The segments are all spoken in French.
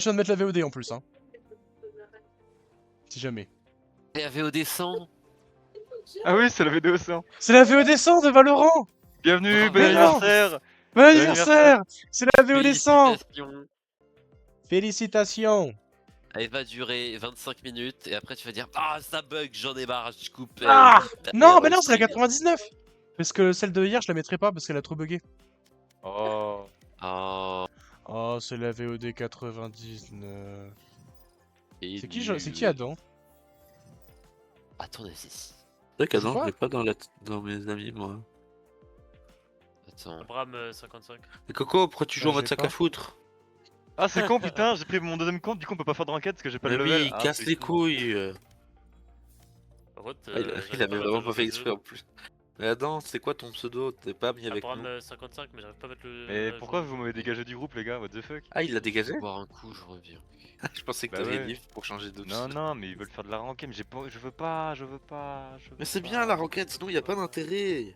Je viens de mettre la VOD en plus, hein. Si jamais. Et la VOD 100. Ah oui, c'est la vidéo 100. C'est la VOD 100 de Valorant. Bienvenue, Bravo. bon anniversaire. Bon anniversaire. C'est la VOD 100. Félicitations. Félicitations. Elle va durer 25 minutes et après tu vas dire ah ça bug, j'en ai marre, je coupe. Ah non, mais bah non, c'est la 99. Parce que celle de hier, je la mettrai pas parce qu'elle a trop bugué. Oh. Oh. Oh, c'est la VOD 99. Et C'est qui Adam? Attends, c'est... C'est vrai qu'Adam, quoi je l'ai pas dans mes amis, moi. Attends. Bram 55. Mais Coco, pourquoi tu joues en Ah, mode j'ai sac pas. à foutre? Ah, c'est con, putain, j'ai pris mon deuxième compte, du coup on peut pas faire de ranked parce que j'ai pas Mais le oui, level. il Ah, casse c'est les con. couilles. Par contre, Ah, il avait vraiment pas fait exprès en plus. Mais Adam, c'est quoi ton pseudo? T'es pas mis avec Bram nous? 55, mais j'arrive pas à mettre le. Mais la pourquoi journée. vous m'avez dégagé du groupe, les gars? What the fuck? Ah, il l'a dégagé? Je vais boire un coup, je reviens. Je pensais que Bah t'avais ouais. live pour changer de Non, non, mais ils veulent faire de la ranked, mais j'ai pas. Je veux pas, je veux pas. Mais c'est bien la ranked, sinon y a pas d'intérêt.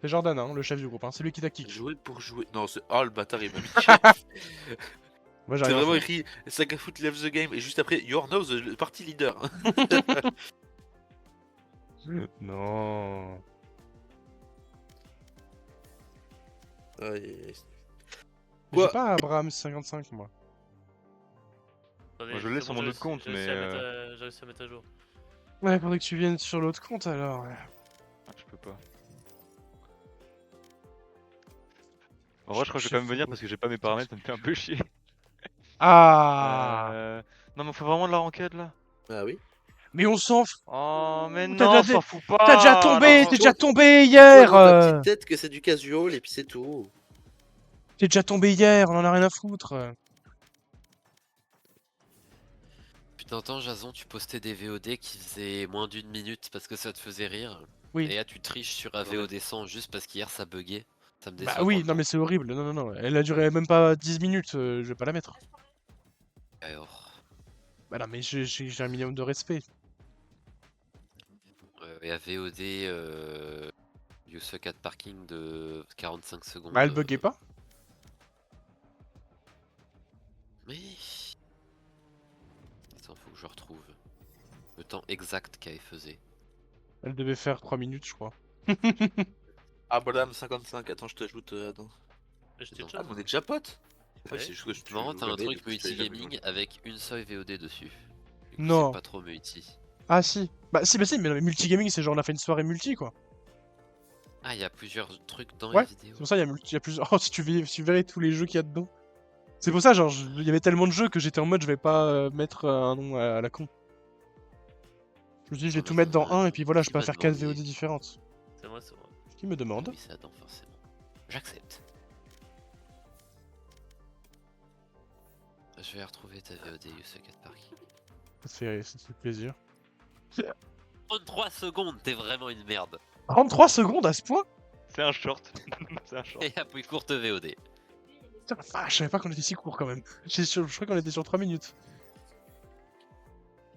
C'est Jordan, hein, le chef du groupe. Hein. C'est lui qui t'a kick. Jouer pour jouer. Non, c'est. Oh le bâtard, il m'a mis Moi, C'est j'arrive. vraiment écrit sac à foot left the game et juste après you're now the party leader. Non. Aïe. J'ai Quoi pas Abraham 55 moi. Attendez, Moi, je l'ai c'est sur bon, mon j'ai autre compte, réussi mais, j'ai réussi à mettre à jour. Ouais, faudrait que tu viennes sur l'autre compte alors. Ah, je peux pas. En vrai, je crois que je vais quand même venir parce que j'ai pas mes paramètres, ça me fait un peu chier. Ah. Non, mais faut vraiment de la ranked là. Ah oui. Mais on s'en fout. Oh, mais T'as non, déjà s'en fout pas. T'as déjà la tombé, ranked. t'es déjà tombé Toi, hier. dans ta petite tête que c'est du casual et puis c'est tout. T'es déjà tombé hier, on en a rien à foutre. Putain, attends, Jason, tu postais des VOD qui faisaient moins d'une minute parce que ça te faisait rire. Oui. Et là, tu triches sur un VOD 100 juste parce qu'hier ça buguait. Ça me déçoit. Bah oui, non grandement. mais c'est horrible. Non, non, non. Elle a duré même pas 10 minutes, je vais pas la mettre. Alors, Bah non, mais j'ai un minimum de respect. et la VOD You Suck at Parking de 45 secondes. Bah elle buguait pas. Mais. Attends, faut que je retrouve le temps exact qu'elle faisait. Elle devait faire 3 minutes, je crois. Abraham 55, attends, je t'ajoute Adam. J'étais Ah, déjà. mais on est déjà potes? Ah, Ouais. c'est juste que tu Marrant, t'as un jamais, truc du coup, je t'avais jamais multigaming joint. avec une seule VOD dessus. Du coup, Non. C'est pas trop multi. Ah si. Bah si, mais multigaming c'est genre on a fait une soirée multi quoi. Ah, il y a plusieurs trucs dans Ouais, les c'est vidéos. pour ça il y a plusieurs. Oh, si tu verrais tous les jeux qu'il y a dedans. C'est pour ça, genre, il y avait tellement de jeux que j'étais en mode je vais pas mettre un nom à la con. Je me suis dit je vais Ah, tout mais mettre dans j'en ai un un et puis voilà, je qui peux m'a faire 4 demandé. VOD différentes. C'est moi, c'est moi. Qui me demande? Oui, c'est Adam, forcément. J'accepte. Je vais retrouver ta VOD You Suck at Parking. Ça te fait plaisir. 33 secondes, t'es vraiment une merde. 33 secondes à ce point? C'est un short. C'est un short. Et la plus courte VOD. Putain, la vache, je savais pas qu'on était si court quand même. Je crois qu'on était sur 3 minutes.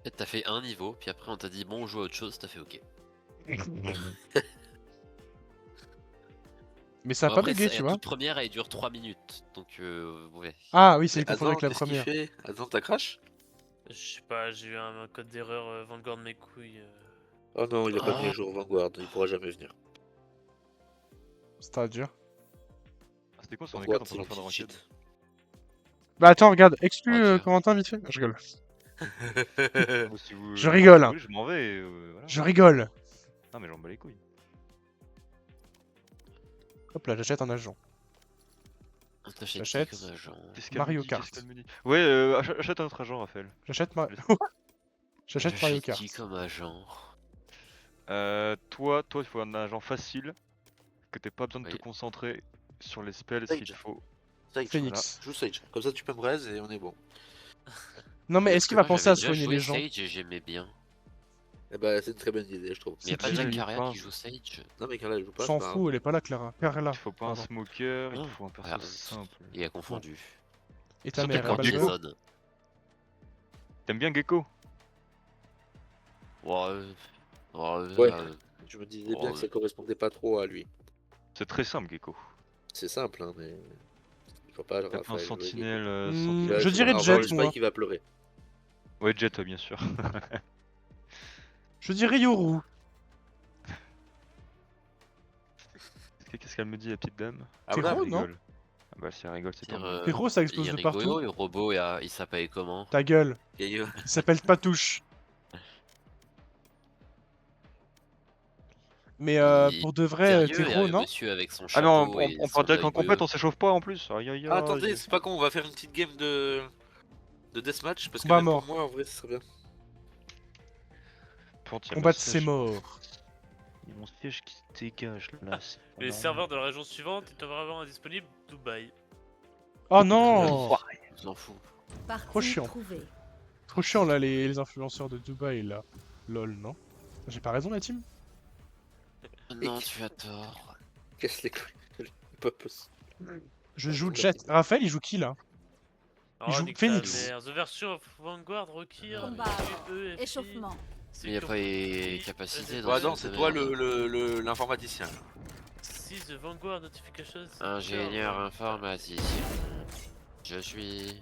Peut-être t'as fait un niveau, puis après on t'a dit bon, on joue à autre chose, t'as fait ok. Mais ça a Bon, pas après, bugué, la tu vois. toute première, elle dure 3 minutes. Donc, ouais. Ah oui, c'est Mais confondu Adam, avec la qu'est-ce qu'il première. fait? Adam, t'as crash? Je sais pas, j'ai eu un code d'erreur Vanguard de mes couilles. Oh non, il a pas Ah. mis à jour Vanguard, il pourra jamais venir. C'était dur. Ah, c'était quoi sur les Vanguard, 4 c'est on peut faire de ranked? l'anti-cheat. Bah attends, regarde, exclue Oh, Dieu. Corentin vite fait. Je rigole. Moi, si vous- Je rigole, hein. Oui, je m'en vais. Voilà. Je rigole. Non, mais j'en bats les couilles. Hop là, j'achète un agent. On t'achète qui J'achète. comme agent. Qu'est-ce qu'elle Mario me dit, Kart. qu'est-ce qu'elle me dit Ouais, achète un autre agent, Raphaël. J'achète J'achète Mario Kart. qui comme agent? Toi, il faut un agent facile, que t'aies pas besoin de te Oui. concentrer sur les spells, Sage. qu'il faut. Sage, Phoenix. voilà. Joue Sage. Comme ça, tu peux me raise et on est bon. Non mais est-ce qu'il va penser à soigner les gens? Sage et j'aimais bien. Eh bah, c'est une très bonne idée, je trouve. Mais y'a pas qui, Jack lui Carrière Pas. qui joue Sage. Non, mais Carla, elle joue pas. S'en c'est pas fout, elle est pas là, Clara. Carla. Il faut pas un Pardon. smoker, il Oh. te faut un perso Voilà. simple. Il a confondu. Et ta Surtout mère, quand elle Diego- va Jason. T'aimes bien Gecko? Ouais. Ouais. Je me disais bien Oh, que ça correspondait pas trop à lui. C'est très simple, Gecko. C'est simple, hein, mais. vois pas, Tape un Raphaël. sentinelle. Je dirais Alors, Jet, j'espère moi. qu'il va pleurer. Ouais, Jet, bien sûr. Je dirais Yoru. Qu'est-ce qu'elle me dit, la petite dame? Ah, T'es voilà. gros, non? Rigole. Ah bah, si elle rigole, c'est tant mieux. Pyro, ça explose il de est partout. rigolo, le robot, il s'appelle comment? Ta gueule. Caillou. Il s'appelle Patouche. Mais pour de vrai, t'es Sérieux, gros, non? monsieur avec son Ah chapeau non, et on son part direct en œil compète, bleu. on s'échauffe pas en plus. Aïe aïe aïe. Ah, attendez, c'est pas con, on va faire une petite game de deathmatch parce que Combat même mort. pour moi en vrai ce serait bien. Combat de ses morts. Il y a mon siège qui se dégage là. c'est pas Les normal. serveurs de la région suivante étaient vraiment indisponibles, Dubaï. Oh non! Je m'en fous. Trop chiant. Trop chiant là, les influenceurs de Dubaï là. Lol, non? J'ai pas raison, la team? Non, tu as tort. Casse les couilles. Pas possible. Je joue Jet. Raphaël, il joue qui là? Il joue nique ta Phoenix. mère. The version of Vanguard, Rokir, Combat. EFI, Échauffement. Il n'y a pas les capacités dans Ouais, ce non, c'est toi l'informaticien. Si The Vanguard Notifications. Ingénieur informaticien. Je suis. De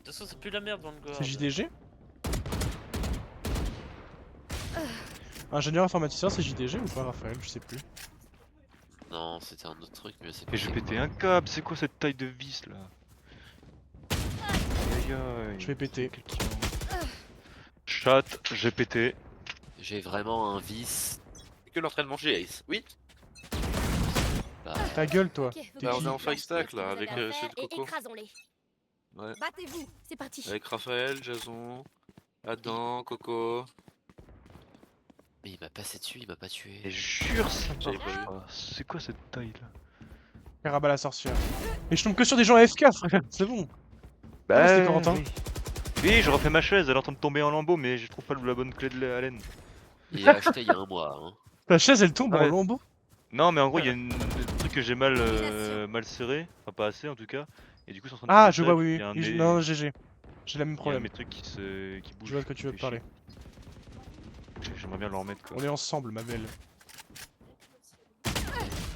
toute façon, c'est plus la merde, Vanguard. C'est JDG? Ingénieur informaticien, c'est JDG ou pas, Raphaël? Je sais plus. Non, c'était un autre truc, mais c'est Mais j'ai pété un câble, c'est quoi cette taille de vis là? Aïe aïe aïe. Je vais péter. Chat, j'ai pété. J'ai vraiment un vice. Que l'entraînement chez Ace. Oui. Bah, Ta gueule, toi. Ok, T'es Bah, qui on est en fight stack là Vous avec avez ceux affaire de et Coco. écrasons-les. Ouais. Battez-vous, c'est parti. Avec Raphaël, Jason, Adam, Coco. mais il m'a passé dessus, il m'a pas tué. Et jure, ça J'avais marche pas vu. pas. C'est quoi cette taille là? Caraba la sorcière. Mais je tombe que sur des gens AFK, frère. C'est bon. Ah, c'était Corentin. oui. Oui, je refais ma chaise, elle est en train de tomber en lambeaux, mais je trouve pas la bonne clé de la laine. Il a acheté il y a un mois. Hein. Ta chaise, elle tombe Ah en ouais. lambeaux. Non, mais en gros, il y a un truc que j'ai mal serré, enfin pas assez en tout cas, et du coup, c'est en train de Ah, tomber je sec, vois, oui, il y a un oui. de mes- Non, GG. J'ai le même il y a un de problème. mes trucs qui bouge. Je vois de quoi tu veux te parler. J'aimerais bien le remettre quoi. On est ensemble, ma belle.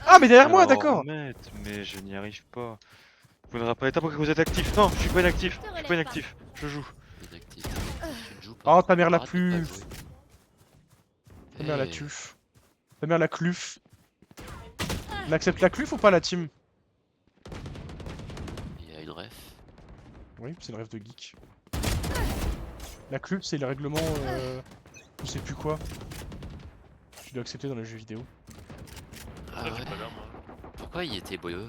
Ah, mais derrière moi, Alors, d'accord. remettre, mais je n'y arrive pas. Vous ne rappelez pas que vous êtes actif. Non, je suis pas inactif. Je suis pas inactif. Je joue. Inactif. Tu ne joues pas. Oh, ta mère la Arrête de pas plus. jouer. Ta mère la Eh, tuf. Ta mère la cluf. On accepte la cluf ou pas, la team? Il y a une ref. Oui, c'est une rêve de geek. La cluf, c'est le règlement. Je sais plus quoi. Tu dois accepter dans les jeux vidéo. Ah Pourquoi j'ai ouais. pas d'arme, hein. Pourquoi il était boyeux?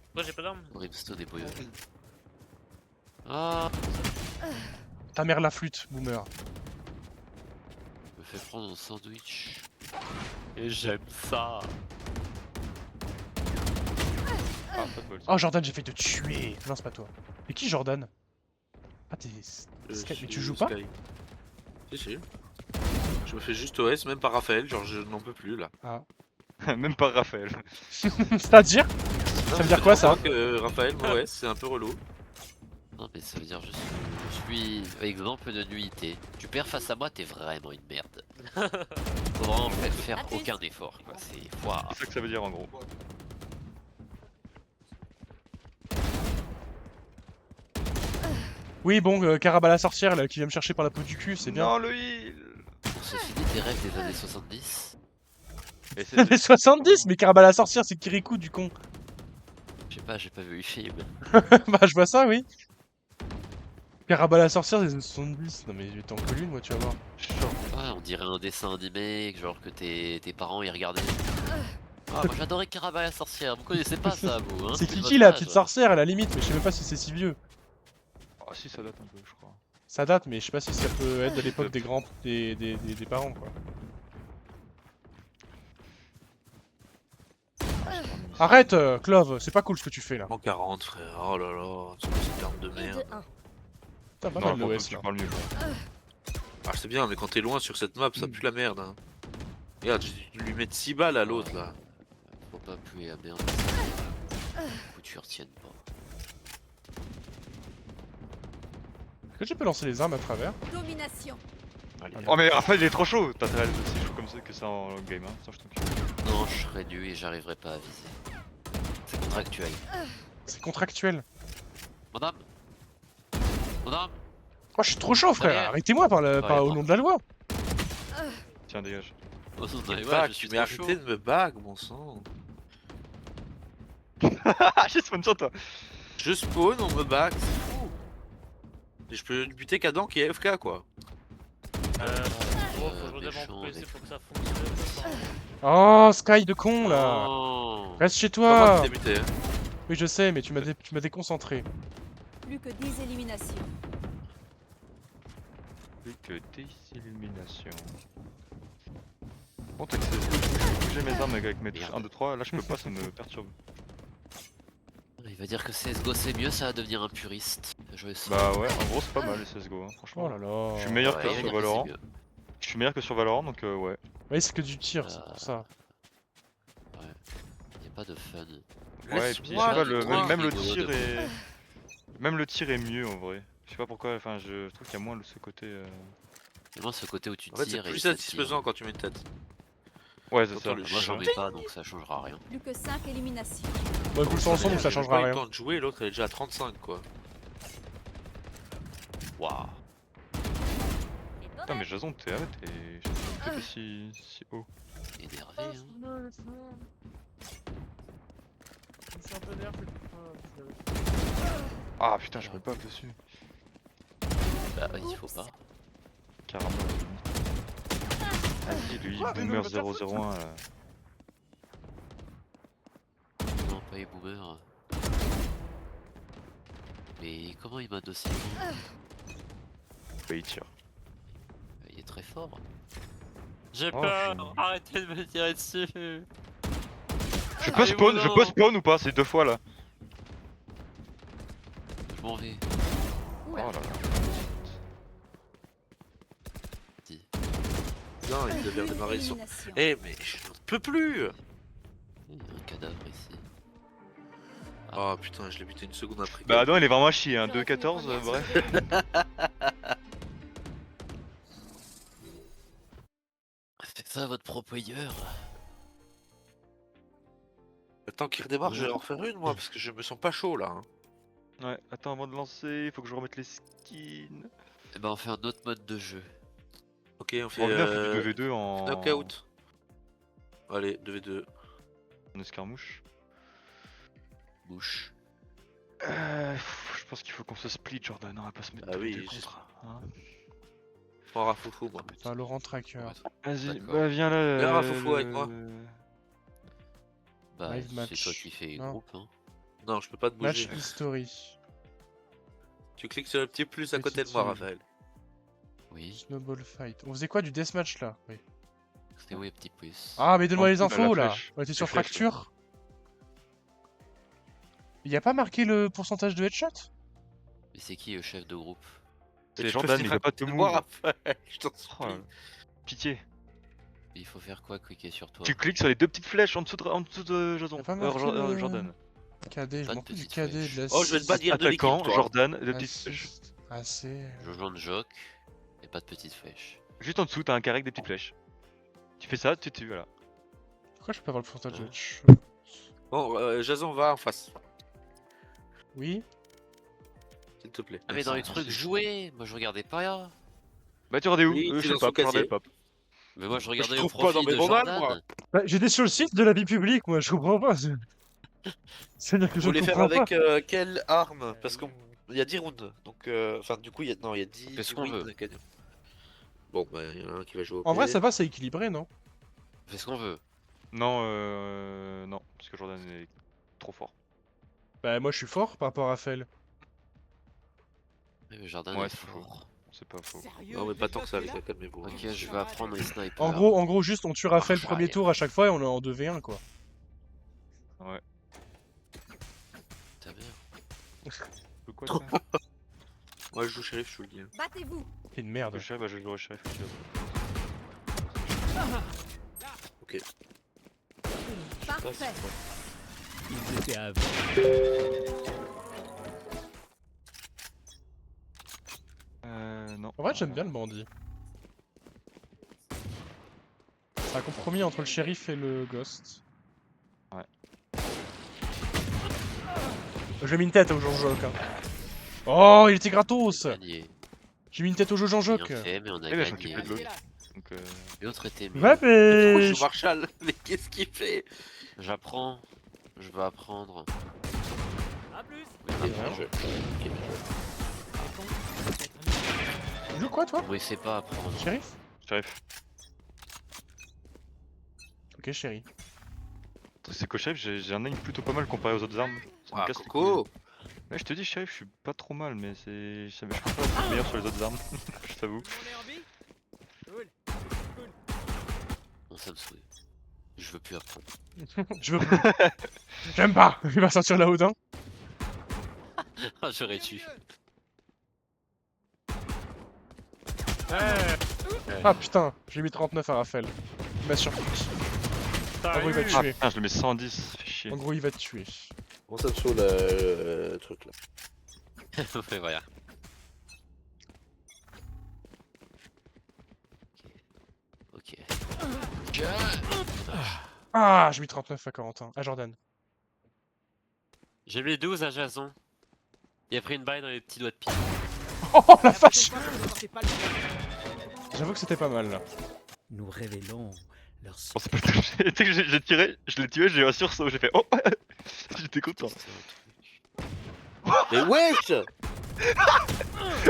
Pourquoi j'ai pas d'arme? Brimstone est boyeux. Ah, Ta mère la flûte, boomer. me fait prendre un sandwich. Et j'aime ça. Ah, pas de bol. Oh, Jordan, j'ai fait te tuer. Non, c'est pas toi. Et qui, Jordan? Ah, t'es. Sky, mais tu joues pas? Si, si. Je me fais juste OS, même par Raphaël, genre je n'en peux plus là. Ah. Même pas Raphaël. C'est-à-dire? Ça veut dire quoi, ça? Raphaël, OS, c'est un peu relou. Non mais ça veut dire juste que je suis exemple de nullité. Tu perds face à moi, t'es vraiment une merde. Faut vraiment faire aucun effort quoi. C'est foire. C'est ça que ça veut dire en gros. Oui, bon, Caraba la sorcière là, qui vient me chercher par la peau du cul, c'est bien. Non, le heal. On s'est fini tes rêves des années 70. Et c'est- Les 70, mais Caraba la sorcière, c'est Kirikou du con. Je sais pas, j'ai pas vu le film. Bah, je vois ça, oui. Caraba la sorcière, c'est 70. Non, mais t'es en colline, moi, tu vas voir. Ouais, on dirait un dessin animé, genre que tes parents y regardaient. Ah, moi j'adorais Caraba la sorcière, vous connaissez pas ça vous hein C'est plus Kiki, votre la âge. petite sorcière, à la limite, mais je sais même pas si c'est si vieux. Ah si, ça date un peu, je crois. Ça date, mais je sais pas si ça peut être de l'époque des grands. Des parents, quoi. Arrête, Clove, c'est pas cool ce que tu fais là. En 40 frère, oh là là, c'est quoi cette arme de Et merde. de 1. T'as pas Non, mal faut l'OS que là. tu parles mieux. quoi. Ah c'est bien, mais quand t'es loin sur cette map, ça pue la merde. Hein. Regarde, j'ai dû lui mettre 6 balles à l'autre là. Faut pas puer la merde. Du coup tu retiennes pas. Est-ce que je peux lancer les armes à travers? Domination. Allez, Oh mais Raphaël il est trop chaud. T'as intérêt à être aussi chaud comme ça que ça en game, hein. Ça je t'en prie. Non, je serais nu et j'arriverai pas à viser. contractuel. C'est contractuel. Madame. Madame. Moi je suis trop chaud frère, Derrière. arrêtez-moi au bon. nom de la loi. Tiens, dégage. Oh, non, mais ouais, Back, je suis mais trop arrêtez chaud. de me bag, mon sang. J'ai spawn sur toi. Je spawn, on me bag, c'est fou. Et je peux buter qu'Adam qui est AFK quoi. Faut que je redémarre méchant, mon PC mec. pour que ça fonctionne. Oh Sky de con là. Oh. Reste chez C'est pas moi toi. qui t'ai buté. Hein. Oui je sais mais tu m'as déconcentré. Plus que 10 éliminations. Plus que 10 éliminations. Bon, t'as que je bouger mes armes avec mes touches Merde. 1, 2, 3, là je peux pas, ça me perturbe. Il va dire que CSGO c'est mieux, ça va devenir un puriste. Jouer ça. Bah ouais, en gros c'est pas mal les CSGO, hein, franchement. Oh là là. Je suis meilleur Ouais, que il va sur dire que c'est Valorant. mieux. Je suis meilleur que sur Valorant, donc ouais. Oui c'est que du tir, c'est pour ça. Y a pas de fun. Ouais, et puis je sais Laisse-moi pas, le le, droit. même le rigolo tir de est... Même le tir est mieux en vrai. Je sais pas pourquoi, enfin je trouve qu'il y a moins ce côté... Et moi, ce côté où tu En fait, c'est tires et plus ça satisfaisant tire. quand tu mets une tête. Ouais c'est Autant ça. le Moi j'en Ouais. ai pas donc ça changera rien. Plus que 5 éliminations. Bon écoute ça ensemble donc ça changera Pas eu le rien. temps de jouer, l'autre elle est déjà à 35 quoi. Waouh. Putain mais Jason t'es arrête, t'es si haut. Énervé hein. Je suis un peu nerveux. Ah putain je peux pas dessus. Bah il faut pas. Carrément. Vas-y lui, Boomer 001 là. Non pas les boomers. Mais comment il m'a dossier? Bah il tire. Il est très fort. J'ai Oh, peur. Arrêtez de me tirer dessus. Je peux spawn ou pas? C'est 2 fois là. Je m'en vais. Oh là là. Non, il devait redémarrer son. Élimination. Eh mais je n'en peux plus. Il y a un cadavre ici. Oh putain, je l'ai buté une seconde après. Bah non il est vraiment à chier hein, 2-14 bref. C'est ça votre pro player. Le temps qu'il redémarre, je vais en refaire une moi parce que je me sens pas chaud là. Hein. Ouais, attends avant de lancer, il faut que je remette les skins. Et ben on fait un autre mode de jeu. Ok, on fait On fait du 2v2 en... knockout. Allez, 2v2. En escarmouche. Bouche. Je pense qu'il faut qu'on se split Jordan, on va pas se mettre Ah tous les oui, deux j'ai- contre. Hein. Je prends Rafoufou moi. Enfin Laurent Tracker. Vas-y, D'accord. bah viens là. Viens, Rafoufou, avec moi. Bah Live c'est match. toi qui fais Non. groupe hein. Non, je peux pas te Match bouger. history. Tu cliques sur le petit plus à Petite côté de moi, île. Raphaël. Oui. Snowball fight. On faisait quoi du deathmatch là? Oui. C'était où les petits plus? Ah mais donne-moi En les dessous, infos la là. flèche. On était Les sur flèches, fracture. Y a pas marqué le pourcentage de headshot? Mais c'est qui le chef de groupe? C'est Tu peux Jordan, venir il à a pas de côté move. moi, Raphaël. Je t'en Oh, supplie. là. Pitié. Il faut faire quoi? Cliquer sur toi. Tu cliques sur les deux petites flèches en dessous de Jason. Y a pas marqué le- Jordan. KD, je Pas de m'en fous du petite KD flèche. de la Oh, je vais te bannir de l'équipe, Attaquant, toi. Jordan, deux petites flèches. Assist. Assez. Je joue de joke et pas de petite flèche. Juste en dessous, t'as un carré avec des petites flèches. Tu fais ça, tu voilà. Pourquoi je peux pas avoir le pourcentage de Ouais. headshot? Bon, Jason, va en face, Oui. s'il te plaît. Ah mais dans les Merci. trucs joués, moi je regardais pas là. Bah tu regardais où Oui, Je c'est sais dans pas, son je regardais casier. le pop. Mais moi je regardais trouve le pas profil dans mes de journaux, Jordan. moi. Bah, j'étais sur le site de la vie publique, moi, je comprends pas. C'est-à-dire que Vous je voulez faire comprends pas. avec quelle arme? Parce qu'il y a 10 rounds. Donc, enfin, du coup, il y a 10 Fais ce qu'on wins veut. gagnants. Bon, bah, il y en a un qui va jouer au En vrai, pied. ça va, c'est équilibré, non? Fais ce qu'on veut. Non, non, parce que Jordan est trop fort. Bah, moi, je suis fort par rapport à Raphaël. Mais Jordan Ouais, est c'est fort. C'est pas faux. Non, mais pas tant que ça, les gars, calmez-vous. Ok, je vais apprendre les snipers. En gros, juste on tue Raphaël Marche premier arrière. tour à chaque fois et on est en 2v1, quoi. Ta mère. Quoi, ça Moi, je joue shérif, je te le dis. Hein. Battez-vous. C'est une merde. Le chef, bah je jouerai chef. Parfait. Non. En vrai, j'aime bien le bandit. C'est un compromis entre le shérif et le ghost. J'ai mis une tête au Jean-Jacques. Hein. Oh, il était gratos. Gagné. J'ai mis une tête au jeu Bien Jean-Jacques. fait, mais on a Eh ben, je gagné. m'occupais de l'autre. Donc, L'autre était mieux. Ouais, Pourquoi mais... je joue Marshall? Mais qu'est-ce qu'il fait? J'apprends. Je veux apprendre. A plus. Oui, Et apprends. voilà. Tu joues quoi, toi? Oui, c'est pas apprendre. Shérif? Shérif. Ok, chérie. C'est qu'au shérif, j'ai un aim plutôt pas mal comparé aux autres armes. Ça me Ah, casse les Coco! couilles. Ouais, je te dis, shérif, je suis pas trop mal, mais je pense pas être meilleur sur les autres armes. Je t'avoue. On est en vie. Cool. Bon, ça me saoule. Je veux plus apprendre. Je veux plus. J'aime pas. Il va sortir la Odin. Ah, j'aurais tué. Ah putain, j'ai mis 39 à Raphaël. Il m'a surpris. En gros, il va te Ah tuer. putain, je le mets 110, fait chier. En gros, il va te tuer. Bon, ça me saoule le truc là. Ouais, voilà. Ok. Ah, j'ai mis 39 à Corentin. À Jordan. J'ai mis 12 à Jason. Il a pris une balle dans les petits doigts de pied. Oh la vache! J'avoue que c'était pas mal là. Nous révélons leur Bon, c'est pas touché. Tu sais que j'ai tiré, je l'ai tué, j'ai eu un sursaut, j'ai fait oh. J'étais content. Mais wesh!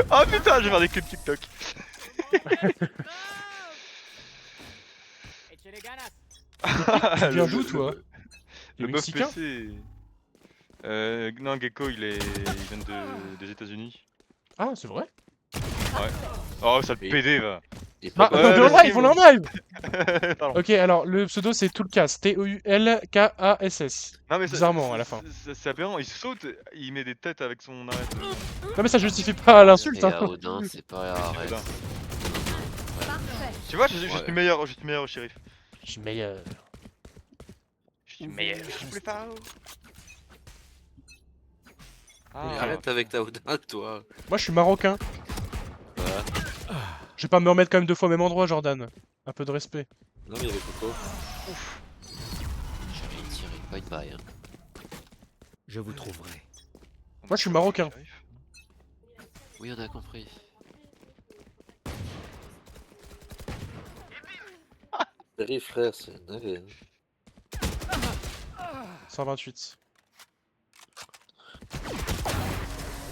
Oh putain, je vais faire des clips TikTok. Tu viens d'où toi? Le Le meuf Mexicain? PC. Non, Gecko, il vient des États-Unis. Ah, c'est vrai? Oh, ça le Oui. PD va. Il est Bah, pas on mal. est en vas-y, live, on est en live! Pardon. Ok, alors le pseudo c'est Toulkas. T-O-U-L-K-A-S-S. Non, mais Bizarrement, à la fin. C'est aberrant, il saute, il met des têtes avec son arrêt. Non, mais ça justifie pas l'insulte, Et hein. à Odin, c'est pas arrête. Odin. Parfait. Tu vois, je suis Ouais. meilleur au shérif. Je suis meilleur. Je suis meilleur, je suis plus fort. Mais arrête avec ta Odin, toi. Moi je suis marocain. Voilà. Je vais pas me remettre quand même 2 fois au même endroit, Jordan. Un peu de respect. Non, mais il y avait Coco. J'avais tiré, pas une baille. Hein. Je vous trouverai. Moi, je suis marocain. Oui, on a compris. Terry, frère, c'est une dinguerie, hein. 128.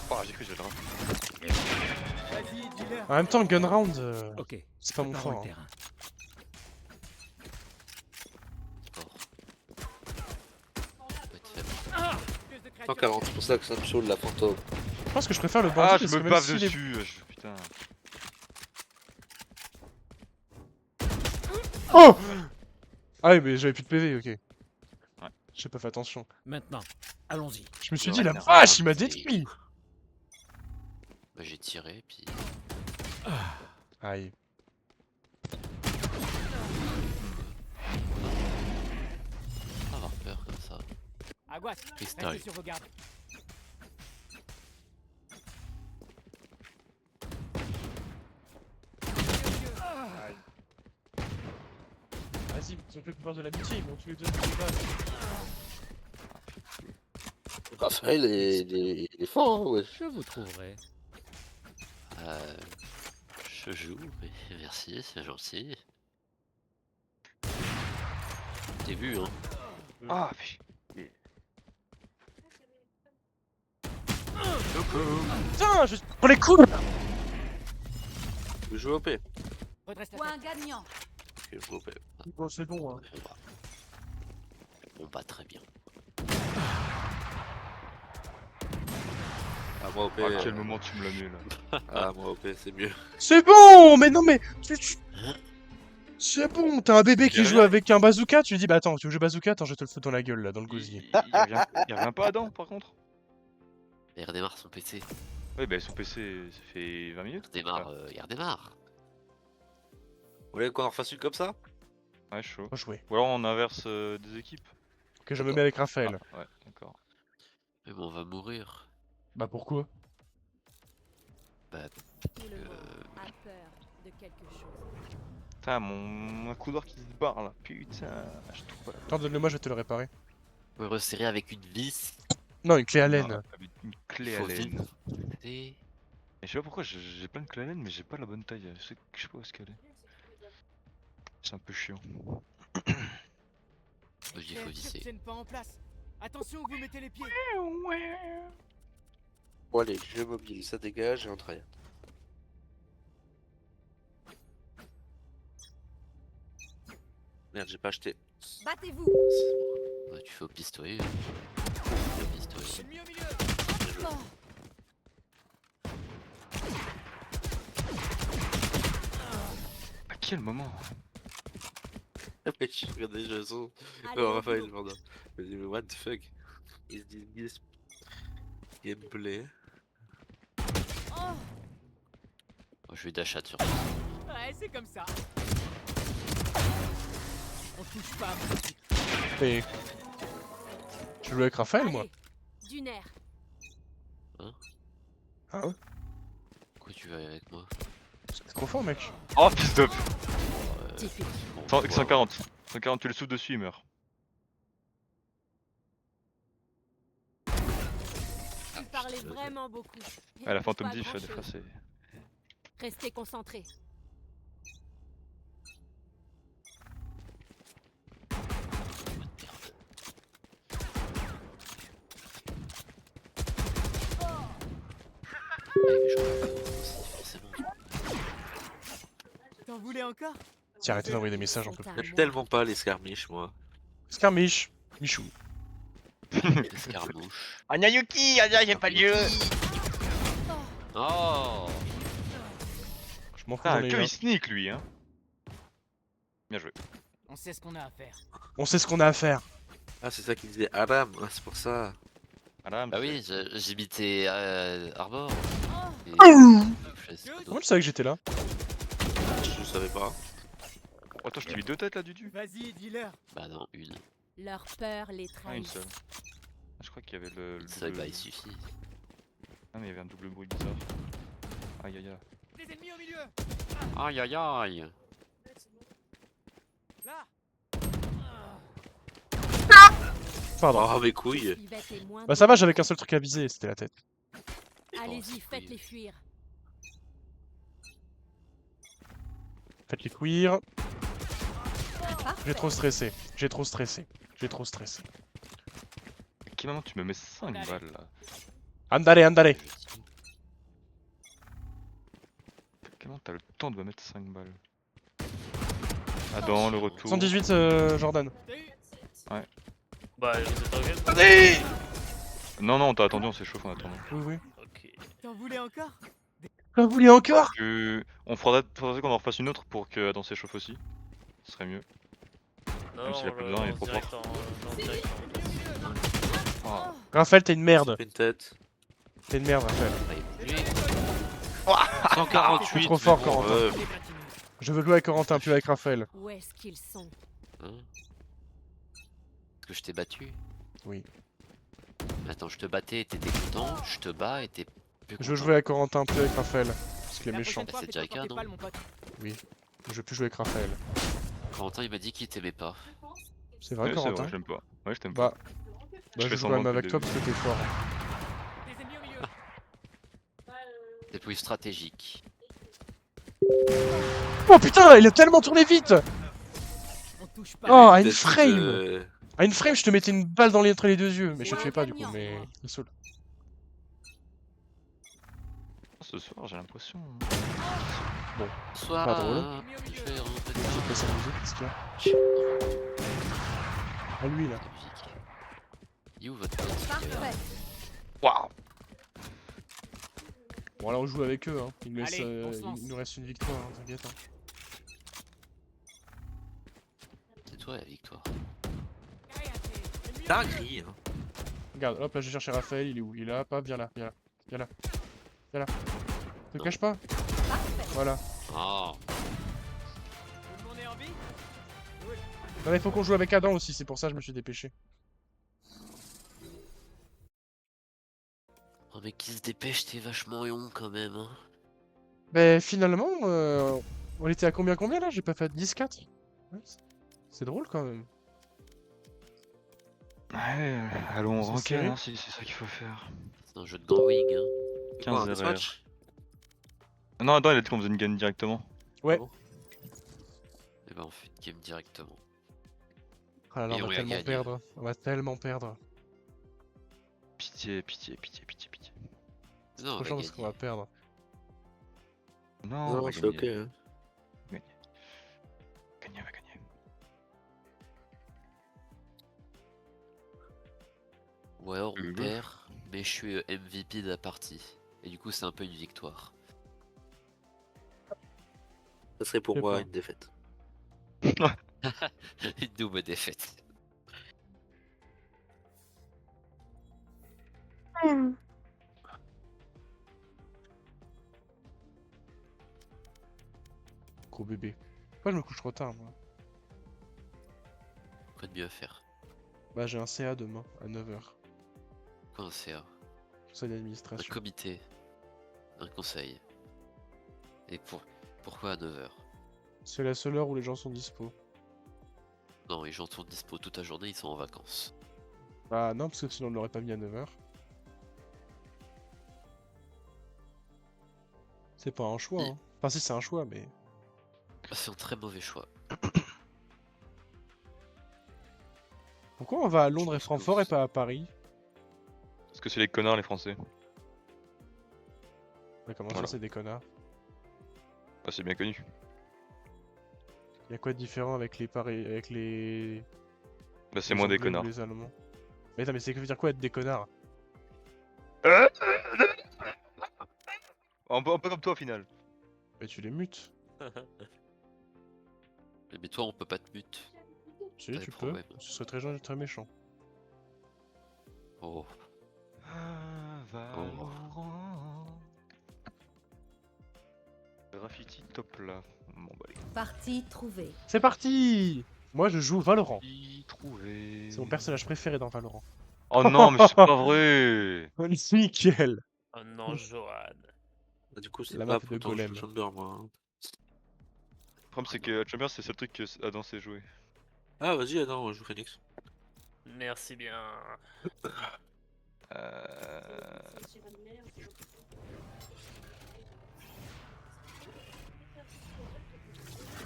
Oh, j'ai cru que j'allais le rater. Vas-y, dis-leur. En même temps, gun round, Ok. c'est pas mon préparons fort. le Hein. terrain. Sport. Peut être faible. 140, c'est pour ça que ça me saoule la fantôme. Je pense que je préfère le bandit Ah, parce je que me même bave s'il est- dessus. Putain. Oh! Ah oui, mais j'avais plus de PV, ok. J'ai pas fait attention. Maintenant, allons-y. Je me suis Ouais, dit, la non, vache, il m'a c'est- détruit! Bah, j'ai tiré, puis. Aïe. Pas avoir peur comme ça. Aguas, Freestyle. restez sur vos gardes. Vas-y, ils ont plus peur de l'amitié, ils vont tous les deux. Raphaël, il est fort, hein, wesh. Je vous trouverai. Euh, je joue, mais merci, c'est gentil. T'es vu, hein. Ah, Putain, je... Pour les coups! Je joue au P. Redresse la Point tête. gagnant. Ok, je joue au P. Bon, c'est bon, hein. On bat très bien. Ah, moi au P. à quel moment tu me l'as mis là? Ah, moi au P, c'est mieux. C'est bon! Mais non, mais... C'est bon, t'as un bébé qui Y'a joue rien. avec un bazooka, tu lui dis, bah attends, tu veux jouer bazooka? Attends, je vais te le foutre dans la gueule, là, dans le gosier. Il revient pas Adam par contre? Il redémarre son PC. Oui, bah son PC, ça fait 20 minutes. Il redémarre. Vous voulez qu'on en refasse une comme ça? Ouais, chaud. Moi, jouer. Ou alors on inverse des équipes. Que je me mets avec Raphaël. Ah, ouais, d'accord. Mais bon, on va mourir. Bah pourquoi? Bah, Tout le monde a peur de quelque chose. Putain, mon couloir qui se barre là. Putain, je trouve pas. Attends, donne-le moi, je vais te le réparer. on peut resserrer avec une vis. Non, une clé à Non, laine. clé à Faut laine. vite. Et... Et je sais pas pourquoi j'ai plein de clés à laine, mais j'ai pas la bonne taille. Je sais pas où est-ce qu'elle est. C'est un peu chiant. Il faut visser. tienne pas en place. Attention que vous mettez les pieds. Bon allez, jeu mobile, ça dégage et on travaille. Merde, j'ai pas acheté. Battez-vous. Ouais, tu fais au pistolet. Au pistolet. Ennemi au milieu. Oh. À quel moment? Je regardais Jason. Allez, Non, au Raphaël, boulot. pardon. Je me dis, mais what the fuck? Ils se disent gameplay. Oh. Oh, je vais dash sur. Ouais, c'est comme ça. On touche pas. Et... Tu joues avec Raphaël, moi? Allez, du nerf. Ah ouais? Pourquoi tu vas avec moi? C'est trop fort, mec. Oh, fils de... Typique. Bon, 140. 140, tu le souffles dessus, il meurt. Vous parlez vraiment beaucoup. Ah, la Pas fantôme diff, des grand-chose. fois, c'est... Restez concentrés. T'en voulais encore? Tiens, arrêtez d'envoyer des messages, on Sont peut à plus. J'aime moi. tellement pas les skirmish, moi. Skirmish. Michou. Escarmouche. Anyayuki, j'ai pas lieu. Oh Je m'en fous, Ah, j'en ai que eu un. il sneak, lui, hein. Bien joué. On sait ce qu'on a à faire. On sait ce qu'on a à faire. Ah, c'est ça qu'il disait Aram, ah, c'est pour ça. Voilà, Bah oui, j'imitais Arbor. Oh. Et... je sais pas Comment d'autre. tu savais que j'étais là? Je savais pas. Oh, attends, je t'ai mis 2 têtes là, Dudu. Vas-y, dis-leur. Bah non, une. Leur peur les Ah, une trahit. seule. Ah, je crois qu'il y avait le Une seule, bah il suffit. Ah, mais il y avait un double bruit bizarre. Aïe aïe aïe. Des ennemis au milieu. Aïe aïe aïe. Là. Pardon. Oh, mes couilles. Yvette est moins Bah ça va, j'avais qu'un seul truc à viser, c'était la tête. Allez-y, Oh, faites-les fuir. Faites les cuire. Parfait. J'ai trop stressé. J'ai trop stressé. J'ai trop stressé. À quel moment tu me mets 5 balles là? Andale, andale. À quel moment t'as le temps de me mettre 5 balles? Ah, dans le retour. 118 Jordan. T'as eu. Bah, vous êtes en game? Non, non, on t'a attendu, on s'échauffe en attendant. Oui, oui. Ok. T'en voulais encore? Ah, vous voulez encore? On faudrait qu'on en refasse une autre pour que Adam s'échauffe aussi. Ce serait mieux. Non, Même s'il a on plus le besoin, il est lance trop direct fort. en direct en- Ah. Raphaël, t'es une merde. Une tête. T'es une merde, Raphaël. Lui, 148. Trop fort, mais bon, Corentin. Je veux jouer avec Corentin, plus avec Raphaël. Où est-ce qu'ils sont? hein? Parce que je t'ai battu. Oui. Attends, je te battais et t'étais content, je te bats et t'es plus content. Je veux jouer avec Corentin, plus avec Raphaël. Parce qu'il est méchant. C'est déjà le cas, non? Je veux plus jouer avec Raphaël. Corentin il m'a dit qu'il t'aimait pas. C'est vrai, Ouais, c'est Corentin? vrai, je l'aime pas. Ouais, je t'aime pas. Bah, Je je fais joue quand même semblant avec depuis toi le parce que t'es fort. Des ennemis au milieu. C'est plus stratégique. Oh putain, il a tellement tourné vite! On touche pas. Oh, à une Tête frame! de- À une frame, je te mettais une balle entre les deux yeux. Mais je te fais pas du coup, mais. Il saoule. Ce soir, j'ai l'impression. Soit Pas drôle. je vais rentrer J'ai passé la musique, qu'est-ce qu'il y a? À lui là. Il est où votre pote Parfait. Waouh! Bon, là on joue avec eux, hein. Il nous, laisse, Allez, on se lance. il nous reste une victoire, hein, t'inquiète. Hein. C'est toi la victoire. Dinguerie, hein. Regarde, hop là, je vais chercher Raphaël, il est où? Il est là, pas, viens là, viens là. Viens là. Viens là. Te Non. cache pas? Parfait. Voilà. Oh, Tout le monde est en vie? Non, mais faut qu'on joue avec Adam aussi, c'est pour ça que je me suis dépêché. oh mais qui se dépêche, t'es vachement long quand même. Hein. Mais finalement, on était à combien là? J'ai pas fait 10-4. Ouais, c'est drôle quand même. Ouais, allons C'est ranker serré. hein, si c'est ça qu'il faut faire. C'est un jeu de drawing, hein. C'est quoi, un 15 RR. deathmatch? Non, attends, il a dit qu'on faisait une game directement. Ouais. Ah bon Et ben on fait une game directement. Ah là là, Et on on va y a tellement gagné. perdre. On va tellement perdre. Pitié, pitié, pitié, pitié, pitié. Non, on Trop va chiant parce qu'on gagner. va perdre. Non, on Non, va c'est gagner. ok. Hein. Gagner, on va gagner. Ou alors on Mhm. perd, mais je suis MVP de la partie. Et du coup c'est un peu une victoire. Ça serait pour Je sais moi pas. une défaite. Une double défaite. Gros bébé. Pourquoi je me couche trop tard, moi? Quoi de mieux à faire? Bah, j'ai un CA demain, à 9h. Quoi un CA? Conseil Un d'administration. comité. Un conseil. Et pourquoi à 9h? C'est la seule heure où les gens sont dispo. Non, les gens sont dispo toute la journée, ils sont en vacances. Bah, non, parce que sinon on ne l'aurait pas mis à 9h. C'est pas un choix, hein. Enfin, si, c'est un choix, mais. Ah, c'est un très mauvais choix. Pourquoi on va à Londres et pense que Francfort et vous- pas à Paris? Parce que c'est les connards, les Français. Mais comment Voilà. ça, c'est des connards? Bah, c'est bien connu. Y'a quoi de différent avec les Paris... avec les... Bah, c'est les moins des Anglais ou connards. les Allemands? Mais attends, mais c'est que veut dire quoi être des connards? Un peu comme toi au final. Bah, tu les mutes. Mais toi on peut pas te mute. Si, Pas tu de peux. problème. Ce serait très méchant. Oh. Valorant. Graffiti top là. Bon bah les Partie trouvée. C'est parti! Moi, je joue Valorant. gars. Trouvé. C'est mon personnage préféré dans Valorant. Oh non, mais c'est pas vrai. Nickel! Oh non, Johan. Bah, du coup, c'est La pas map pour de autant que je Golem. joue Chamber, moi. Hein. Le problème c'est que Chamber c'est le seul truc que Adam sait jouer. Ah, vas-y, Adam, on joue Phoenix. Merci bien.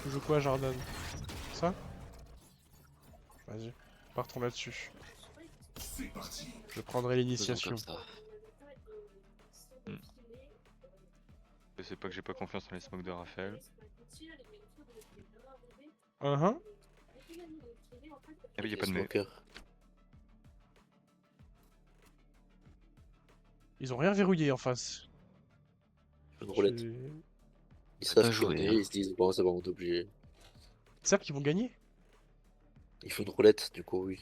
Tu joues quoi, Jordan? Ça? Vas-y, partons là-dessus. Je prendrai Faisons l'initiation. comme ça. Je sais pas que j'ai pas confiance dans les smokes de Raphaël. Uhum. Ah oui, y a pas de mais. Smoker. Ils ont rien verrouillé en face. Une roulette. Je- Ils Pas savent joué, qu'on est, hein. ils se disent, bon, c'est bon, on est obligé. Ils savent qu'ils vont gagner? Il faut une roulette, du coup, oui.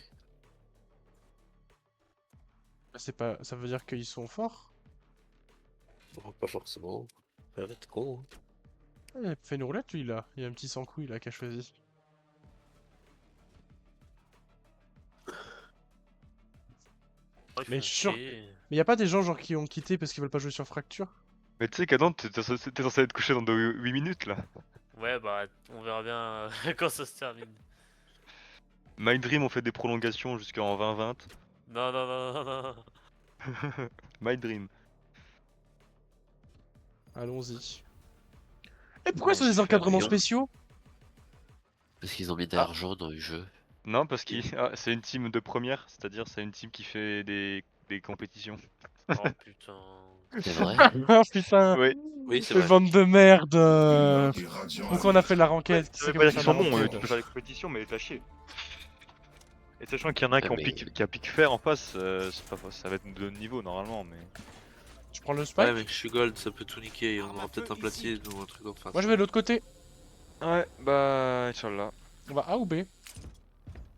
Bah, c'est pas... Ça veut dire qu'ils sont forts? Bon, pas forcément. Arrête, con. Hein. Ah, il a fait une roulette lui là. Il y a un petit sans couille là qui a choisi. Oh, il Mais fait je suis sûr- chier. Mais y a pas des gens genre qui ont quitté parce qu'ils veulent pas jouer sur Fracture? Mais tu sais qu'Adam, t'es censé être couché dans 8 minutes là. Ouais, bah, on verra bien quand ça se termine. My Dream on fait des prolongations jusqu'en 2020. Non, non, non, non, non. My Dream. Allons-y. Et pourquoi Non, ils ont des c'est encadrements rien. spéciaux? Parce qu'ils ont mis de l'argent dans le jeu. Non, parce que c'est une team de première, c'est-à-dire c'est une team qui fait des compétitions. Oh putain. C'est vrai? Ah putain! Ouais. Oui, c'est Les vrai. ventes de merde! Pourquoi on a fait la ranked? Qui Ça c'est veut qui pas va dire qu'ils faire sont la bons, ranked tu peux faire des compétitions, mais t'as chier. Et sachant qu'il y en a un Ah, mais- qui a pique fer en face, c'est pas, ça va être de niveau normalement, mais. Tu prends le spike? Ouais, mais je suis gold, ça peut tout niquer. On aura peut-être un platine ou un truc enfin. Moi je vais de l'autre côté. Ouais, bah, Inch'Allah. On va A ou B?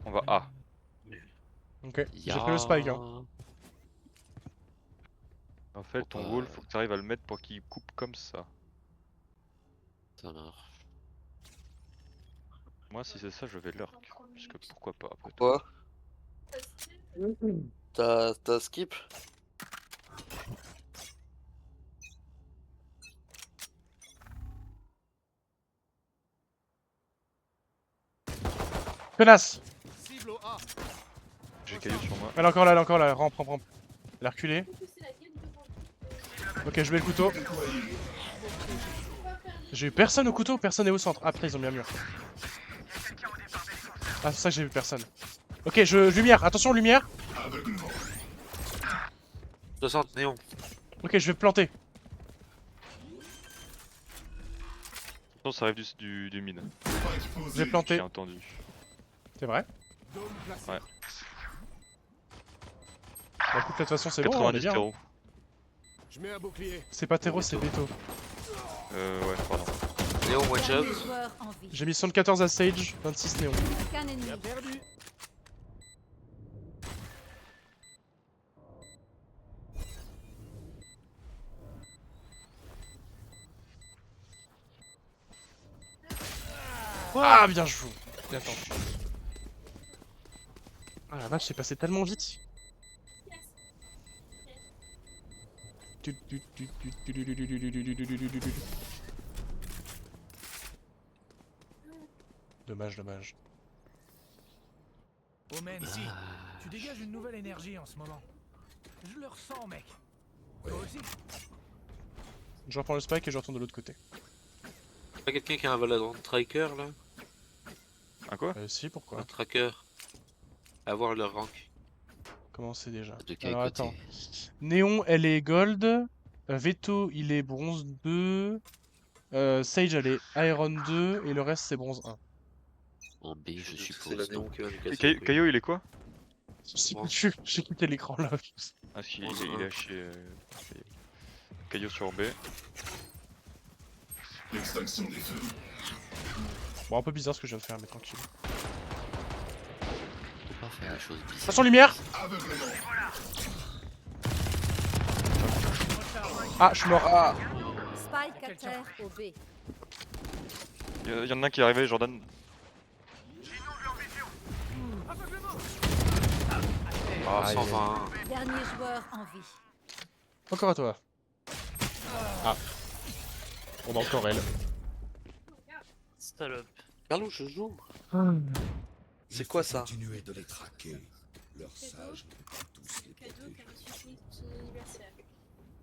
On va A. Ok, j'ai pris le spike hein. En fait, Faut ton pas- wall, faut que tu arrives à le mettre pour qu'il coupe comme ça. Ça marche. Moi, si c'est ça, je vais lurk. Parce que pourquoi pas après tout. Quoi? T'as skip? Connasse! Cible au A. J'ai Caillou sur moi. Elle est encore là, elle est encore là. Rampe, rampe, rampe. Elle a reculé. Ok, je mets le couteau. J'ai eu personne au couteau, personne est au centre. Ah putain, ils ont mis un mur. Ah, c'est ça que j'ai vu personne. Ok, lumière, attention, lumière. 60 néon. Ok, je vais planter. Non, ça arrive du mid. J'ai planté. J'ai entendu. C'est vrai. Ouais. Bah écoute, de toute façon, c'est bon, on est 90 bien. terreau. Je mets un bouclier. C'est pas terreau, c'est Beto. Ouais, pardon. Néon one shot. Dernier joueur en vie. J'ai mis 74 à stage, 26 néon. Aucun ennemi. Bien perdu. Ah, bien joué. Bien tenté. Ah la vache, c'est passé tellement vite. Dommage, dommage. Omen, si. Tu dégages une nouvelle énergie en ce moment. Je le ressens, mec. Toi aussi. Je reprends le spike et je retourne de l'autre côté. Pas quelqu'un qui a un Valorant tracker là? Un quoi? Si, pourquoi? Un tracker. Avoir leur rank. Comment c'est déjà? De quel Alors côté? attends. Néon, elle est gold. Veto, il est bronze 2. Sage, elle est Iron 2. Et le reste, c'est bronze 1. En B, je C'est suppose. la néon Non. qui va nous casser. les couilles. Caillou, il est quoi? J'ai quitté l'écran là. Ah si, Bronze il un. est chez... Caillou sur B. Bon, un peu bizarre ce que je viens de faire, mais tranquille. Faut pas faire des choses bizarres. Attention, lumière! Ah, je suis mort. Ah. Spike à terre au B. Il y en a un qui est arrivé, Jordan. Ah, Aïe. 120. Dernier joueur en vie. Encore à toi. Ah. On a encore elle. Salope. Carlo, je joue. C'est quoi ça? Continuer de les traquer. Leur sage ne peut pas tous les protéger.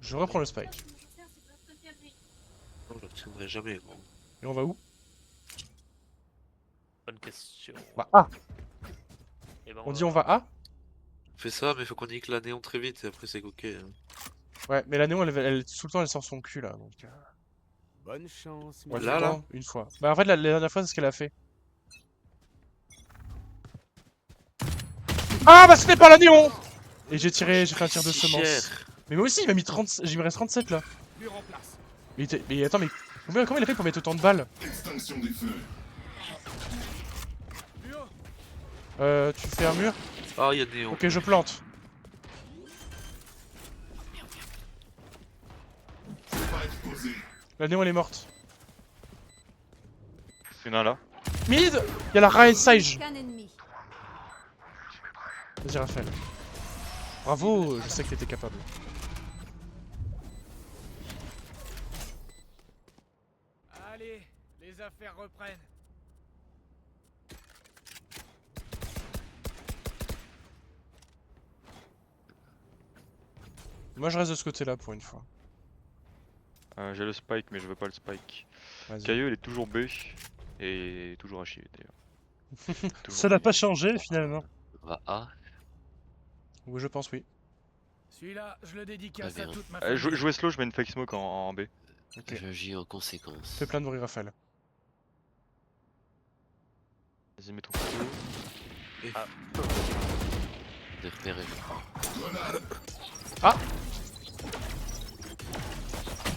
Je reprends le spike. Non, je le tiendrai jamais, gros. Et on va où? Bonne question. Bah A. Eh ben, On dit on va A? Fais ça, mais faut qu'on nique la néon très vite et après c'est ok. Hein. Ouais, mais la néon, tout le temps, elle sort son cul là. Donc, Bonne chance, ouais, mes Là, tout le là. temps, une fois. Bah en fait, la dernière fois, c'est ce qu'elle a fait. Ah bah c'était pas la néon! Et j'ai fait un tir de Si semence. cher. Mais moi aussi, il m'a mis 30... Il me reste 37 là. murs en place. Mais attends, mais comment il a fait pour mettre autant de balles? Tu fais un mur? Ah, il y a néon. Ok, je plante. La néon, elle est morte. Il y en a un là. Mid! Y'a la Ryan Sage! Aucun ennemi. Vas-y, Raphaël. Bravo, je sais que t'étais capable. Allez, les affaires reprennent. Moi, je reste de ce côté-là pour une fois. J'ai le spike, mais je veux pas le spike. Vas-y. Caillou, il est toujours B. Et toujours à chier d'ailleurs. Toujours Ça n'a B. pas changé finalement. On va A. Oui, je pense oui. Celui-là, je le dédicace Ouais, à bien. toute ma famille. Jouer slow, je mets une fake smoke en B. Ok. J'agis en conséquence. Fais plein de bruit, Raphaël. Vas-y, mets ton couteau. De repérer, je crois.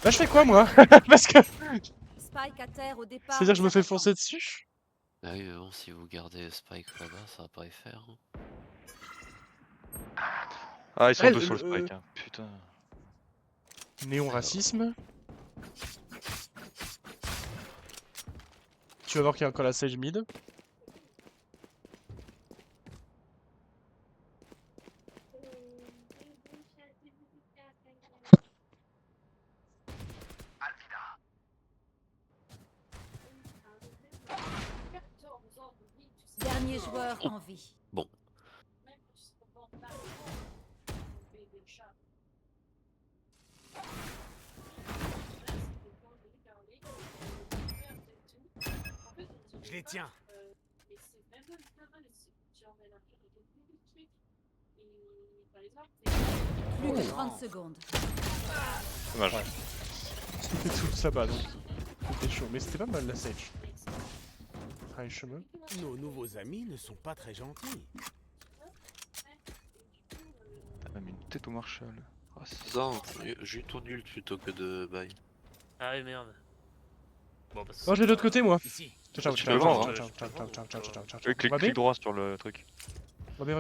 Là, je fais quoi moi? Parce que. Spike à terre au départ. C'est-à-dire que je me des fais attaquants. foncer dessus? Ah oui, mais bon, si vous gardez Spike là-bas, ça va pas y faire. Hein. Ah, ils sont Elle, deux sur le spike. Hein. Putain. Néon racisme. Tu vas voir qu'il y a encore la Sage mid. Dernier joueur en vie. les tiens. Plus que 30 secondes. Dommage. Ouais. C'était tout là-bas donc. C'était chaud, mais c'était pas mal la Sage. High chemin. Nos nouveaux amis ne sont pas très gentils. Elle a mis une tête au Marshall. Ah, c'est Non, j'ai eu ton ult plutôt que de bail. Ah oui, merde. Bon, bah, Oh, je vais de l'autre côté moi. Ici. Ciao, Tu ciao, peux ciao, vendre, ciao, hein. ciao, ciao, ciao, ciao, ciao, ciao. clic, On va B. clic droit sur le truc. On va B.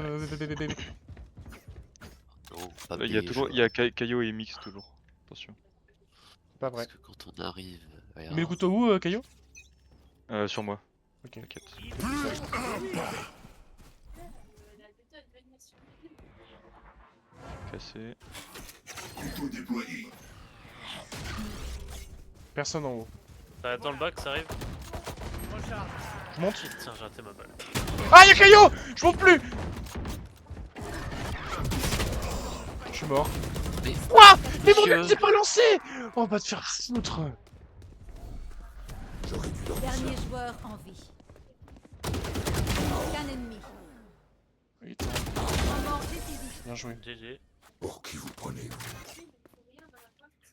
Non, pas Il y a B, toujours, je- il y a Caillot et Mix toujours. Attention. Pas vrai. Parce que quand on arrive. Il met le couteau où, Caillou? Sur moi. Ok. T'inquiète. Cassé. Personne en haut. Ça va dans le bac, ça arrive. Recharge. Je monte. Tiens, j'ai raté ma balle. Ah, y'a Caillou! Je monte plus! Je suis mort. Mais. Quoi? Mais mon Monsieur. ult s'est pas lancé! Oh, va te faire foutre! Dernier joueur en vie. Qu'un ennemi. Putain, Moment décisif. bien joué. GG.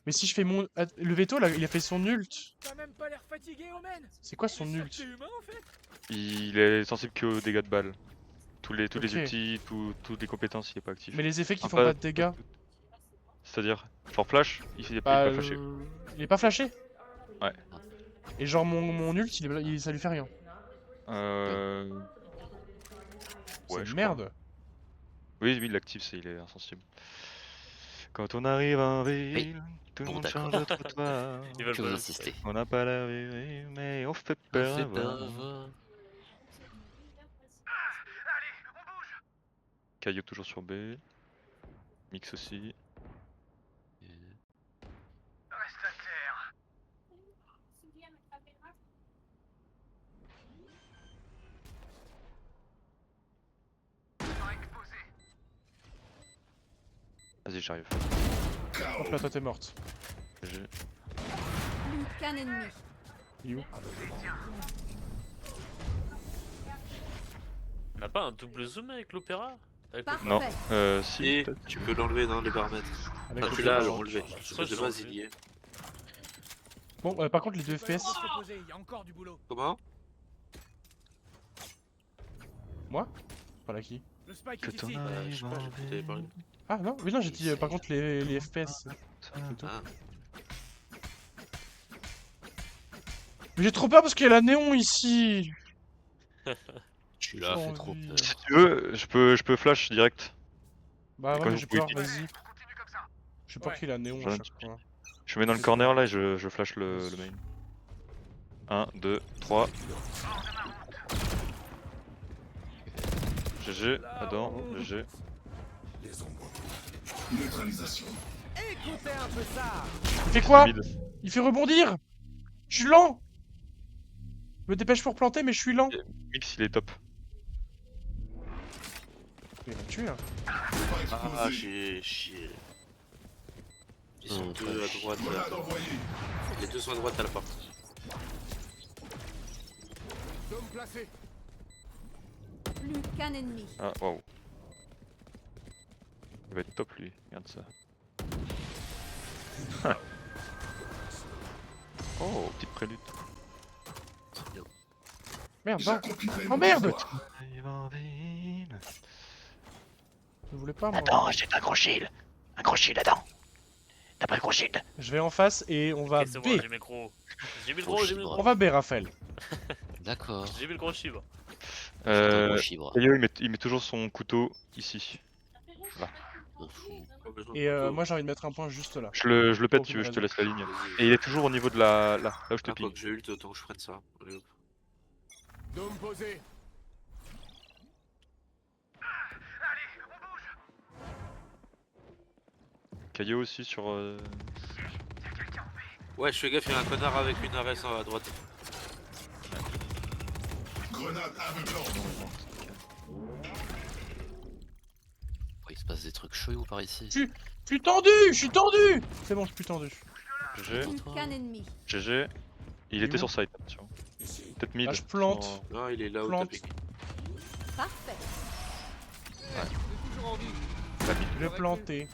Mais si je fais mon. Ah, le veto là, il a fait son ult. T'as même pas l'air fatigué, Omen. C'est quoi son ult? T'es humain en fait. Il est sensible qu'aux dégâts de balles. Tous les Ok. ultis, toutes les compétences, il est pas actif. Mais les effets qui font Enfin, pas de dégâts. C'est-à-dire, genre flash, il est Bah, pas flashé. il est pas flashé? Ouais. Et genre mon ult, ça lui fait rien. Ouais, C'est je merde. Oui, il l'active, il est insensible. Quand on arrive en ville, tout le Bon, monde d'accord. change de trottoir. Ils veulent Que pas vous le insistez. On n'a pas la vérité, mais on fait On peur. fait à voir. peur. Caillou toujours sur B. Mix aussi. Vas-y, j'arrive. Hop là, toi t'es morte. GG. Plus qu'un ennemi. Il est où? On n'a pas un double zoom avec l'opéra avec Parfait. Non, si. Et peut-être. tu peux l'enlever dans les paramètres. Avec Ah, le tu l'as, veto. enlevé. crois que De je base, l'ai il y est. Bon, par contre, les deux FPS. Il y a encore du boulot. Comment? Moi? Par là qui? Le spike Que est t'en ici. Je sais pas, j'ai pu t'aller parler. Ah non, mais non, j'ai dit par contre les FPS. c'est tout. Ah, Mais j'ai trop peur parce qu'il y a la néon ici. Tu l'as fait trop envie. peur. Si tu veux, je peux flash direct. Bah Et ouais, quand mais vous j'ai pouvez peur, cliquer. vas-y. J'ai peur Ouais. qu'il y ait la néon J'en à ai un chaque fois. Je me mets dans le corner là et je flash le main. 1, 2, 3. GG, Adam, GG. Écoutez un peu ça. Il fait quoi? Mid. Il fait rebondir. Je suis lent. Je me dépêche pour planter, mais je suis lent. Mix, il est top. Il va me tuer. Hein. ah j'ai chié. Ils sont Oh, deux à droite là. Les deux sont à droite à la porte. Dôme placé. Plus qu'un ennemi. Ah, waouh. Il va être top lui, regarde ça. Oh, petite prélude. Merde, va. Oh merde. Je voulais pas, moi. j'ai un gros shield. Un gros shield, attends. T'as pas le gros shield? Je vais en face et on va Ok, c'est B. bon, j'ai mis le gros. J'ai mis le gros, j'ai mis le On gros. va B, Raphaël. D'accord. J'ai mis le gros chibre. Un gros chibre. Caillou, il met toujours son couteau ici. On fout. Et moi j'ai envie de mettre un point juste là. Je le pète, Ok, tu veux, je te vas-y. laisse la ligne. Et il est toujours au niveau de là où je te Ah, quoi ping. que j'ai ult, autant que je prenne ça. Allez, hop. Dôme posé. Caillou aussi sur. Ouais, je fais gaffe, il y a un connard avec une ARS à droite. Oh, il se passe des trucs chelous par ici. Je suis tendu. Je suis tendu. C'est bon, je suis plus tendu. GG, Plus qu'un ennemi. GG. Il est était où? sur site, attention. peut-être mid. Ah, je plante. sans- Non, il est là au Plante. tapping. Parfait. Toujours en vie. Pas mid. Je vais planter.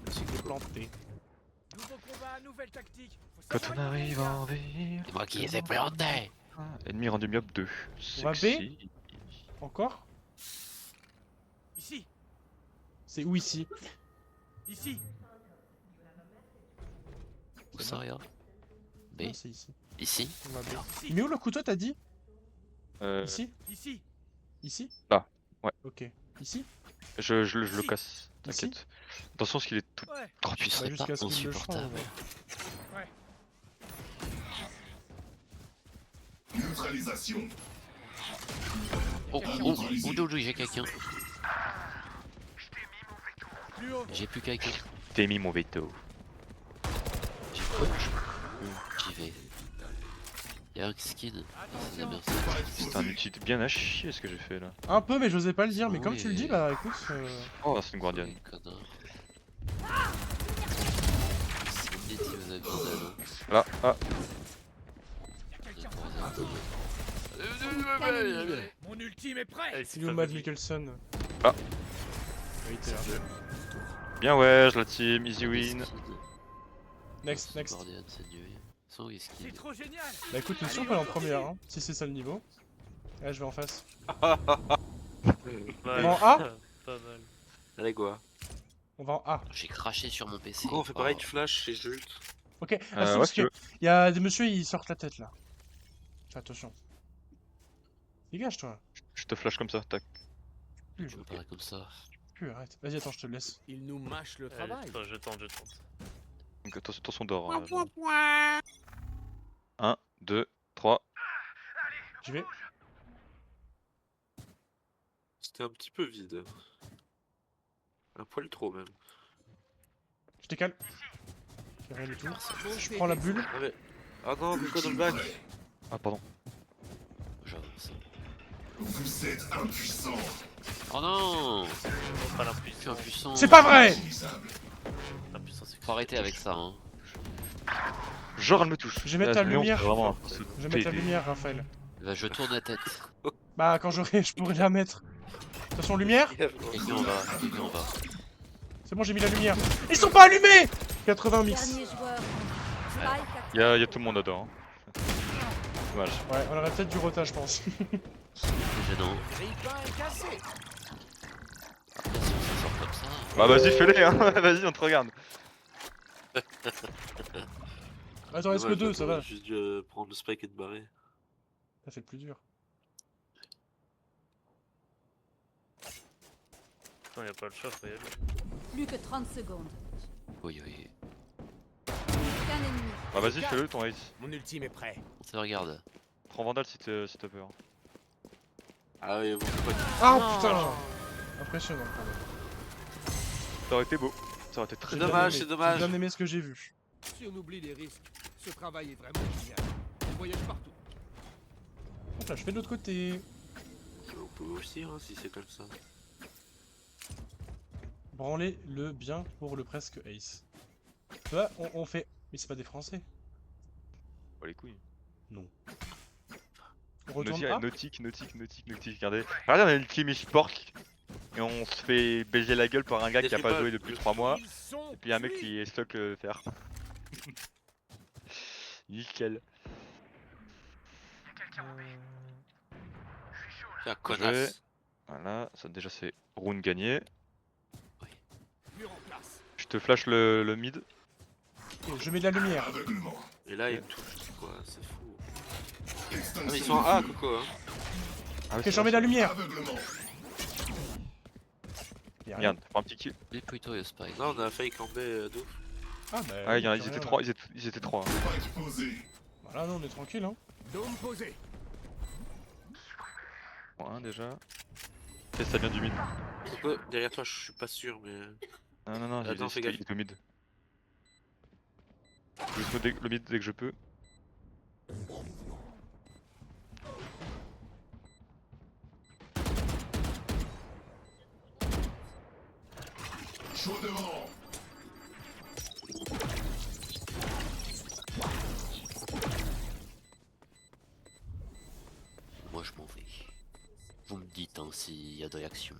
Je vais planter. Nouveau combat, nouvelle tactique. Faut Quand savoir on arrive en ville. C'est moi qui les ai plantés. Ennemi rendu myope 2. On va B Sexy. Encore? Ici, C'est où ici? ici. Où ça, regarde? B. Non, c'est ici. Ici? On va B. Ici. Mais où le couteau t'as dit? Euh, Ici? Ici. Ici? Là, ouais. Ok. Ici? je le Ici. casse, Ici t'inquiète. Dans le sens qu'il est tout Ouais. trop Tu puissant. serais jusqu'à pas ce qu'il le change. insupportable. Oh, j'ai quelqu'un. Plus haut. J'ai plus quelqu'un. T'es mis mon veto. J'ai quoi? J'y vais. Y'a un skin. C'est la Attention. merde. C'est un outil bien à chier ce que j'ai fait là. Un peu, mais j'osais pas le dire. Mais Ah comme tu le dis, oui. bah écoute. Oh, c'est une guardian. Connard. C'est une bêtise, vous avez besoin d'anneaux. Là, ah, Mon ultime est prêt. Allez, C'est où Matt Mikkelsen? Ah. Oui, t'es là. bien ouais, je la team, easy win. Next, next. Guardian, c'est nul. Sans C'est whisky. trop génial. Bah écoute, une sûr pas en première, hein, si c'est ça le niveau. Là, je vais en face. Ouais. On va en A? Pas mal. Allez, quoi. On va en A. J'ai craché sur mon PC. Pourquoi on fait pareil, tu flash et j'ult. Ok, Ouais, parce si tu que y a des messieurs, ils sortent la tête là. Fais attention. Dégage toi. Je te flash comme ça, tac. Plus, Je me parais comme ça. plus, arrête. Vas-y, attends, je te laisse. Il nous mâche le Allez, travail. attends, je tente. Donc attention d'or. 1, 2, 3. J'y vais. C'était un petit peu vide. Un poil trop même. Je décale. J'ai rien du tout. Bon, Je c'est prends la des- bulle. Allez. Ah non, Coco dans le bac. Ah pardon. J'avance. Oh non! Oh, pas Je suis impuissant. C'est pas vrai! L'impuissance, c'est Faut arrêter avec ça, hein. Genre elle me touche. Je vais mettre Là, la Léon, lumière. c'est vraiment Je vais mettre la lumière, Raphaël. Là, je tourne la tête. Bah, quand j'aurai, je pourrai la mettre. Attention, lumière. Quelqu'un en bas, quelqu'un en bas. C'est bon, j'ai mis la lumière. Ils sont pas allumés! 80 mix. Dernier joueur en vie. Spike Y a tout le monde dedans. hein. Dommage. Ouais, on aurait peut-être du retard, je pense. C'est gênant. grille-pain est cassé. Après, si on s'en sort comme ça. Bah vas-y, fais-les, hein. Vas-y, on te regarde. Attends, reste que 2, ça va. J'ai juste dû prendre le spike et te barrer. Ça fait le plus dur. Non, y'a pas le choix, faut y aller. Plus que 30 secondes. Oui, oui. Aucun ennemi. Bah vas-y, fais-le ton ace. Mon ultime est prêt. On se regarde. Prends Vandal si t'as peur. Ah oui, vous pouvez pas. Ah putain! Impressionnant quand même. Ça aurait été beau. Ça aurait été très C'est bien. dommage, J'ai c'est dommage. bien aimé ce que j'ai vu. Si on oublie les risques, ce travail est vraiment génial. On voyage partout. Hop là, je fais de l'autre côté. On peut aussi, hein, si c'est comme ça. Branler le bien pour le presque ace. Là, on fait. Mais c'est pas des Français. Oh les couilles. Non. On retourne Nautique, pas. nautique. Regardez. Regardez, on a une team e-sport. Et on se fait baiser la gueule par un gars qui a pas joué depuis 3 mois. Ils sont Et puis un mec cuits. qui est stock faire. Nickel. Tiens, connasse. Voilà, ça déjà c'est round gagné. Mur en place. Je te flash le mid. Ok, je mets de la lumière. Et là, il me touche, c'est quoi, c'est fou. Ah, mais ils sont en A, Coco, hein. Ah, Ok, j'en mets de la lumière. Y'a rien. Regarde, prends un petit kill. Dépouille-toi, le Spike. Là, on a fake en B d'ouf. Ah bah. Ah, y a ils rien, étaient là. 3, ils étaient 3. Voilà, non, on est tranquille, hein. Dôme posé. Bon, un déjà. Et ça vient du mid. Coco, derrière toi, je suis pas sûr, mais. Non, Attends, fais gaffe. il est au mid. Je vais le mid dès que je peux. s'il y a de réaction.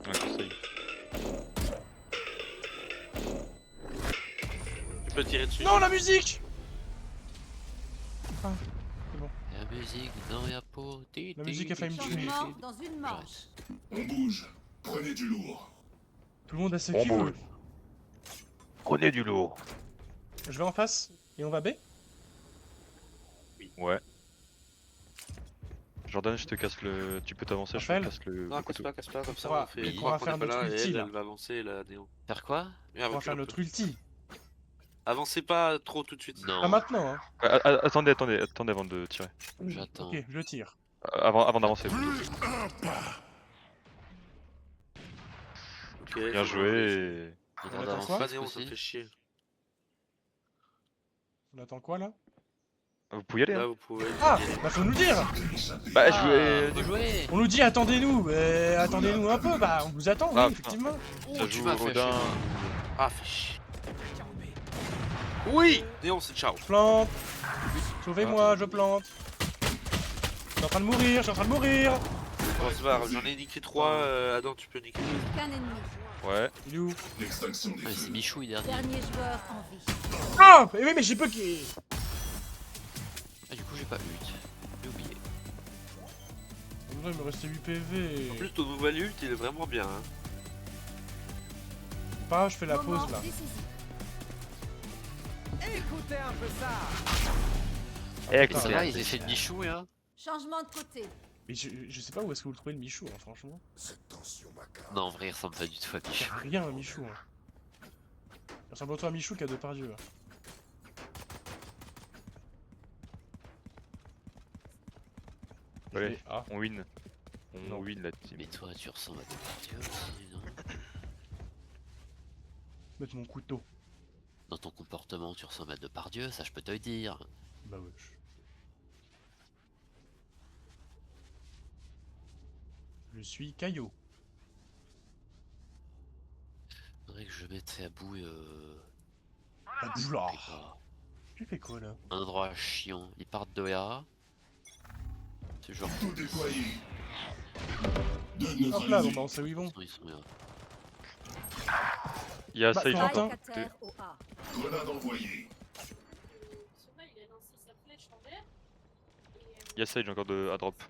Ouais, j'essaye. Tu peux tirer dessus. Non, la musique. La musique dans la peau. La musique a failli me tuer. Changement dans une manche. On bouge. Prenez du lourd. Tout le monde a ce On qu'il veut. bouge. Prenez du lourd. Je vais en face et on va B. Ouais. Jordan, je te casse le. Tu peux t'avancer, je te Raphaël casse le Non, couteau. casse pas, comme ça On va- on fait oui, on croire va qu'on faire est pas notre là, et ulti, elle, là. elle va avancer la néo. Faire quoi? Viens, On va recule faire un peu. notre ulti. Avancez pas trop tout de suite. Non, Pas maintenant, hein. Attendez avant de tirer. j'attends. Ok, je tire. Avant d'avancer. Plus un pas. Ok, Bien joué. Le On droit attend d'avancer quoi Pas ce néo, ça me coup-ci. fait chier. On attend quoi là? Vous pouvez y aller, Là, hein. vous pouvez. Ah, bah faut nous dire. Bah, Ah, je vais. bien joué. On nous dit attendez-nous, attendez-nous un peu. Bah on vous attend, oui, Ah, effectivement. Ça tu joue m'as fait Rodin. chier. Ah, fais chier. Oui Néon, c'est ciao. Plante. Sauvez-moi, je plante. Je suis en train de mourir, je suis en train de mourir. Bon, c'est pas grave, j'en ai niqué 3. Adam, tu peux niquer. Qu'un ennemi. Ouais. Il est où? L'extinction des Ouais, c'est feux. Michou, il est dernier. Dernier joueur en vie. Ah, mais oui, mais j'ai peu qui. Ah, du coup, j'ai pas ult. J'ai oublié. En vrai, il me restait 8 PV. En plus, ton nouvel ult, il est vraiment bien. Hein. Pas, je fais la Moment pause là. décisif. Écoutez un peu ça. Et c'est là, ils essaient de Michou, hein. Changement de côté. Mais je sais pas où est-ce que vous le trouvez le Michou, hein, franchement. Cette tension macabre. Non, en vrai, il ressemble pas du tout à Il y Michou. a rien à Michou. Hein. Il ressemble autant à Michou qu'à Depardieu. Hein. Allez, Et- ah, on win. On Non. win la team. Mais toi, tu ressembles à Depardieu aussi, non? mettre mon couteau. Dans ton comportement, tu ressembles à Depardieu, ça je peux te le dire. Bah wesh. Je suis Caillot. Faudrait que je mette à bout Ah, boula. ah, Tu fais quoi là? un endroit chiant. Ils partent de là. C'est genre. Tout déployé. De Hop là, bon neutraliser. bah on sait où ils vont. Ils sont là. Il y a Bah, Sage Corentin. encore. Spike à terre au A. Grenade envoyée. Il y a Sage encore à drop.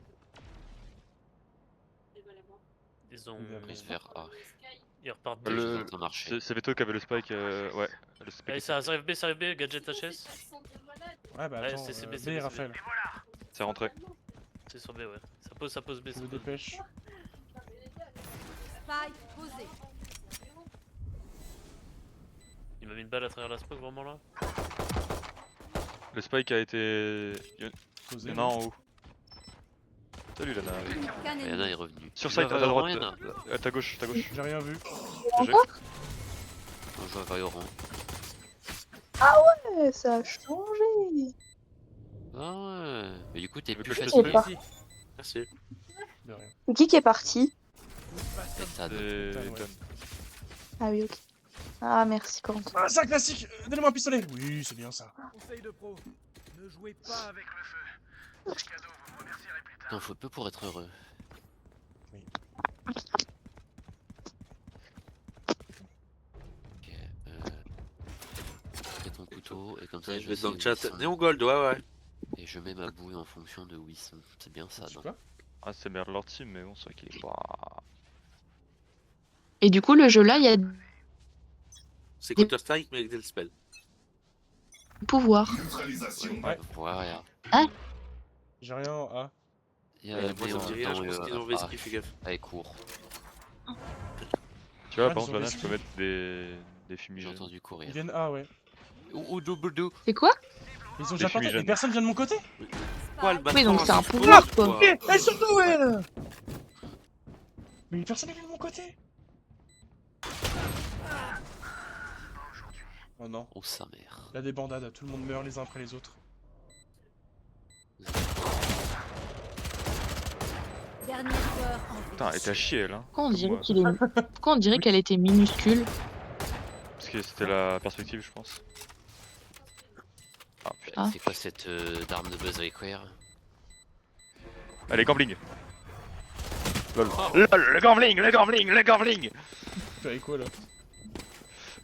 Ils ont. Prise vers A. Ils repartent Le- B. Je les entends marcher. C'est Veto qui avait le spike. Ouais. Le spike. Allez, ça arrive B, gadget HS. Ouais bah Ouais, attends, c'est B, B, c'est B. Raphaël. C'est rentré. C'est sur B, ouais. Ça pose B, Je ça me pose B. dépêche. Spike posé. Il m'a mis une balle à travers la smoke, vraiment là. Le spike a été. Il Posé. y en a un en haut. Salut Lana. Qu'un Yana ennemi. est revenu. Sur Tu site joues à Valorant, droite. Yana À ta gauche, ta gauche. J'ai rien vu. GG. On joue à Valorant. Ouais, ça a changé. Ah ouais. Mais du coup, t'es Tu veux plus que je te facile. spray Merci. De rien. Qui est parti? Tad. C'est Putain, ouais. done. Ah oui, ok. Ah, merci, Corentin. Ah, c'est un classique. Donnez-moi un pistolet. Oui, c'est bien ça. Conseil de pro. Ne jouez pas avec le feu. C'est cadeau, vous me remercierez plus tard. T'en faut peu pour être heureux. Ok. Fais ton couteau et comme ça Je je vais sais dans où le ils chat. sont. Néon Gold, ouais. Et je mets ma bouille en fonction de où ils sont. C'est bien ça, Tu non? quoi? Ah, c'est merde leur team, mais bon, c'est vrai qu'il est pas. Et du coup, le jeu là, il y a des C'est Counter-Strike, mais avec des spells. pouvoirs. Neutralisation. Ouais. Voilà. J'ai rien en A. Il y a Moi, ça Néon me dit rien, je dans pense qu'ils ont A. Vesky, fais gaffe. Allez, cours. Tu vois, Ah, par ils exemple, ont Lana, des je peux mettre des J'ai fumigènes. entendu Ils courir. viennent A, ouais. Ou double do. C'est quoi? Ils ont Des déjà planté. Et fumigènes. personne vient de mon côté? Quoi, le Spike. bâtard Oui, donc c'est un je pouvoir, suppose, quoi. Eh, surtout elle! Mais personne vient de mon côté! Oh non. Oh sa mère. Il y a des bandades, tout le monde meurt les uns après les autres. Dernier joueur en vie. Putain, elle t'a chié elle, hein. Pourquoi on Comme dirait moi. qu'il est... Pourquoi on dirait qu'elle était minuscule? Parce que c'était la perspective, je pense. Ah putain. Ah. C'est quoi cette arme de buzz avec Rare? Allez, gambling. Lol. Lol, le gambling, le gambling, le gambling. Tu fais quoi là?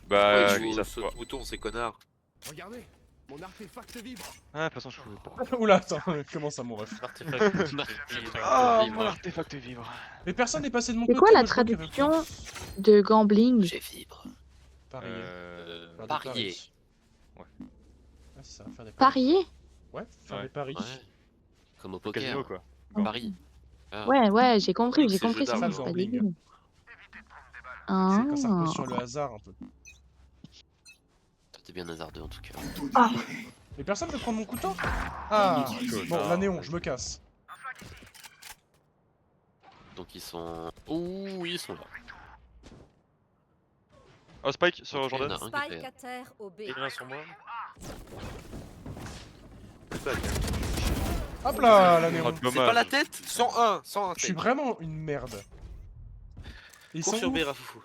Bah, Ouais, ils ce savent pas. mouton, c'est connard. Regardez, mon artefact vibre. Ah, de toute façon, je pouvais pas. Oula, attends, comment ça mon ref? L'artefact. Ah, mon artefact vibre. Mais personne n'est passé de mon C'est côté. quoi la moi, je vois qu'il y avait traduction pas- de gambling? J'ai fibre. Parier. Faire des Parier. paris. Ouais. Ouais, c'est ça, faire des paris. Parier? Ouais, faire Ouais. des paris. Ouais. Comme au Au casino, poker. quoi. Paris. Ah. Ouais, ouais, j'ai compris, C'est c'est le jeu pas d'argent. débile. C'est quand ça Ah. repose sur le hasard un peu. Toi, t'es bien hasardeux en tout cas. Couteau Ah. déployé. Mais personne veut prendre mon couteau? Ah. Utilisé. Bon, la néon, je me casse. Donc ils sont. Ouh, ils sont là. Oh, Spike sur Ok, il y en Jordan. a un qui Spike fait. à terre au B. Il y en a sur moi. Hop là, la Oh, néon. C'est pas la tête 101, 101 Je suis tête. vraiment une merde. Ils Cours sont sur où? B, Rafoufou.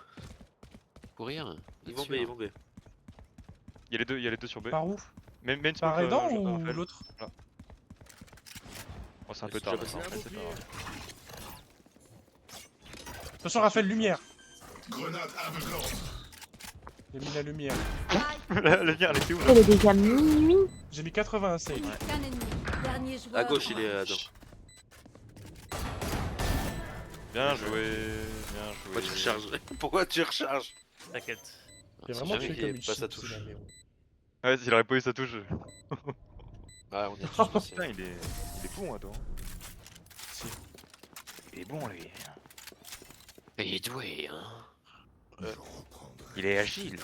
Courir. Ils vont B, ils vont B. Il y a les deux sur B. Par où? Main smoke, Par Aidan Jordan, ou Raphaël. l'autre? Oh, c'est un Mais peu c'est tard. déjà là, passé. en fait, c'est pas grave. Attention, Raphaël, lumière. Grenade aveuglante. J'ai mis la lumière. Spike La lumière, elle était où là? Elle est déjà minuit. J'ai mis 80 save. plus qu'un ennemi. Dernier joueur. À gauche, il en est vie. Adam. Bien joué, bien joué. Pourquoi tu recharges? Pourquoi tu recharges? T'inquiète. J'ai C'est vraiment jamais tué qu'il comme ait une pas sa chip, touche. c'est la néon. Ouais, s'il aurait pas eu sa touche. Ah, on est tous passés. Putain, il est bon, attends. Il est bon, lui. Il est doué, hein. Il est agile.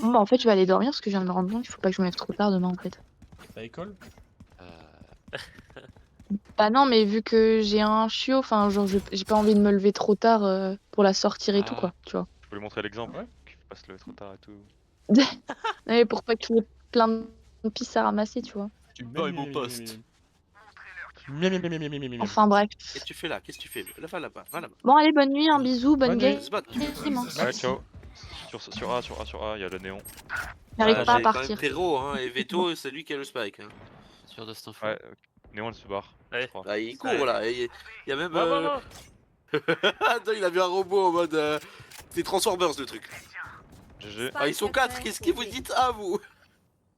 Bon, bah, en fait, je vais aller dormir parce que je viens de me rendre compte qu'il faut pas que je me lève trop tard demain, en fait. T'as école? Bah non, mais vu que j'ai un chiot, enfin, genre, j'ai pas envie de me lever trop tard pour la sortir et tout, Ah. quoi, tu vois. Je peux lui montrer l'exemple. Ouais. Qu'il faut pas se lever trop tard et tout. Ouais, pour pas qu'il y ait plein de pistes à ramasser, tu vois. Bah, mon poste. Enfin, bref. Qu'est-ce que tu fais là? Qu'est-ce que tu fais? Là, va là-bas, va là-bas. Bon, allez, bonne nuit, un bisou, bonne Bonne game. nuit. Se battre. Ouais, ciao. Sur A, il y a le néon. J'arrive Ah, pas à j'ai quand même partir. frérot, hein, et Veto, c'est lui qui a le spike. Hein. Sûr de cette info. Ouais, néon, elle se barre. Allez. je crois. Ah, il court Allez. là, il y a même. Va, va, va. Attends, il a vu un robot en mode. C'est Transformers le truc. GG. Ah, ils sont 4, qu'est-ce que vous dites? Ah, vous?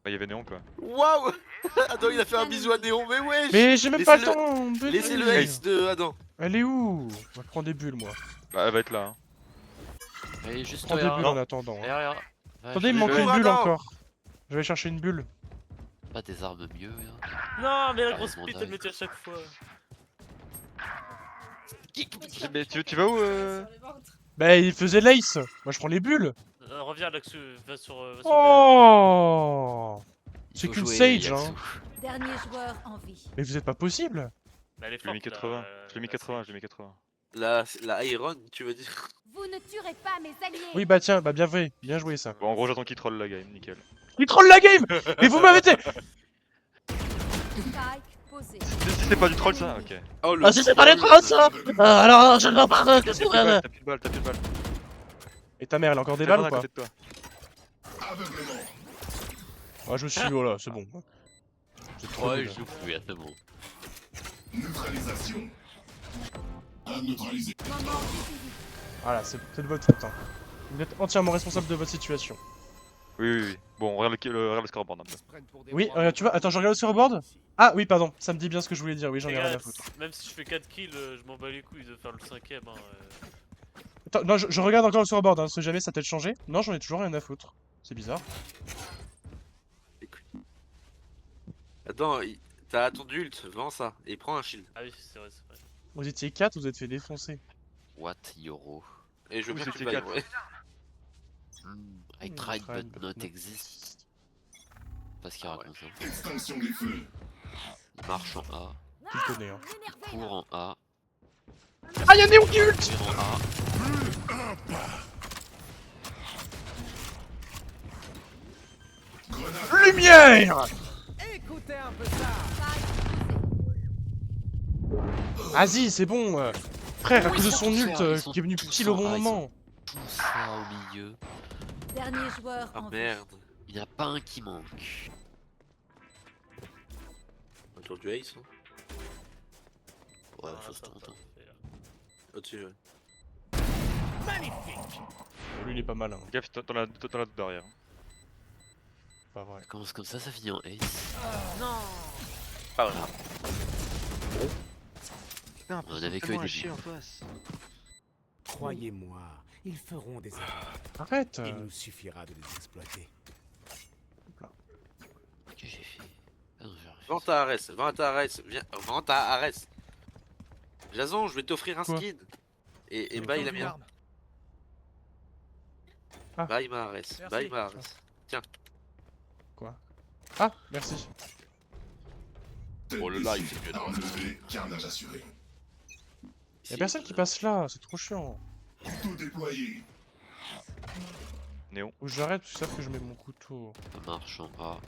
Bah, il y avait néon quoi. Waouh! Attends, il a fait un bisou à Néon, mais wesh! Mais j'ai même pas le Laissez-le- temps de Laissez le dire. ace de Adam. Elle est où? Je prends des bulles, moi. Bah, elle va être là. Hein. Allez, Je juste prends des derrière. bulles en attendant. hein. Derrière. Ouais, Attendez, il me je- manque le une vois, bulle non. encore. Je vais chercher une bulle. Pas des armes mieux. Hein. Non, mais la Ah, grosse mon pute, dingue. elle me tue à chaque fois. Mais tu vas où Bah, il faisait l'ace. Moi, je prends les bulles. Reviens, Laxu, va sur. Va sur Oh! Il C'est faut qu'une jouer, Sage, Yasu. hein. Dernier joueur en vie. Mais vous êtes pas possible. Mais elle est Je l'ai mis forte, 80. là, Je l'ai mis la 80, Sage. je l'ai mis 80. La Iron, tu veux dire? Vous ne tuerez pas mes alliés. Oui, bah tiens, bah bien joué ça. Bon, en gros, j'attends qu'il troll la game, nickel. Il troll la game! Mais vous m'avez été! Spike posé. Si c'est pas du troll ça, ok. Oh, le Ah, si c'est pas les trolls ça! Alors, je ne vois pas que T'as c'est plus de balle, t'as plus de balle, t'as plus de balle. Et ta mère, elle a encore des T'as balles ou à pas? côté de toi. Aveuglement. Ah, je suis, oh là, c'est bon. C'est trop Ouais, nul. je joue plus, c'est bon. Neutralisation. Un neutralisé. Moment décisif. Voilà, c'est de votre faute. Hein. Vous êtes entièrement responsable de votre situation. Oui, oui, oui. Bon, regarde le scoreboard un peu. Oui, tu vois, attends, je regarde le scoreboard. Ah oui, pardon, ça me dit bien ce que je voulais dire, oui, j'en ai Les rien gars, à foutre. même si je fais 4 kills, je m'en bats les couilles de faire le 5ème. Hein, Attends, non, je regarde encore le scoreboard, hein, si jamais ça a peut-être changé. Non, j'en ai toujours rien à foutre. C'est bizarre. Attends, t'as attendu ult, vends ça, et prends un shield. Ah oui, c'est vrai, c'est vrai. Vous étiez 4, vous êtes fait défoncer. What, Yoro? Et je veux Oui, bien que tu c'était bailles, 4. ouais. I tried but not exist. Pas ce qu'il Ah ouais. raconte. Hein. Extinction des feux. Il marche en A, Tu le connais, hein. il court en A, Ah, y'a Néon qui ult! il tire en A. Grenade. Lumière! Écoutez un peu ça. Vas-y, c'est bon. Frère, à Oui, cause de ils son sont ult, tous là, ils sont qui est venu tous pile au là, bon ils moment. Tout ça au milieu. Dernier joueur Ah en vie. merde. Il n'y a pas un qui manque. Autour du ace. Hein. Ouais, Ah, ça se ça, tente. ça hein. me fait- Au-dessus, ouais. Magnifique. Lui, il est pas malin. Gaffe, t'en as d'autres derrière. Pas vrai. Ça commence comme ça finit en ace. Pas grave. Putain, On avait que les débuts. en face. Croyez-moi, ils feront des erreurs. Arrête Il nous suffira de les exploiter. Qu'est-ce que j'ai fait? Ah non, j'ai rien fait. Vente à Arès, vente à Arès, viens, vente à Arès. Jason, je vais t'offrir un Quoi? skin. Et Quelqu'un baille la vous mienne. garde. Ah. Baille ma Arès, Merci. baille ma Arès. Quoi? Ah, merci. Oh là là, il fait mieux de Enlevé, carnage assuré. Y'a personne qui passe là, c'est trop chiant. Couteau déployé. Néon. Ou j'arrête, parce qu'ils savent que je mets mon couteau. Ça marche en A.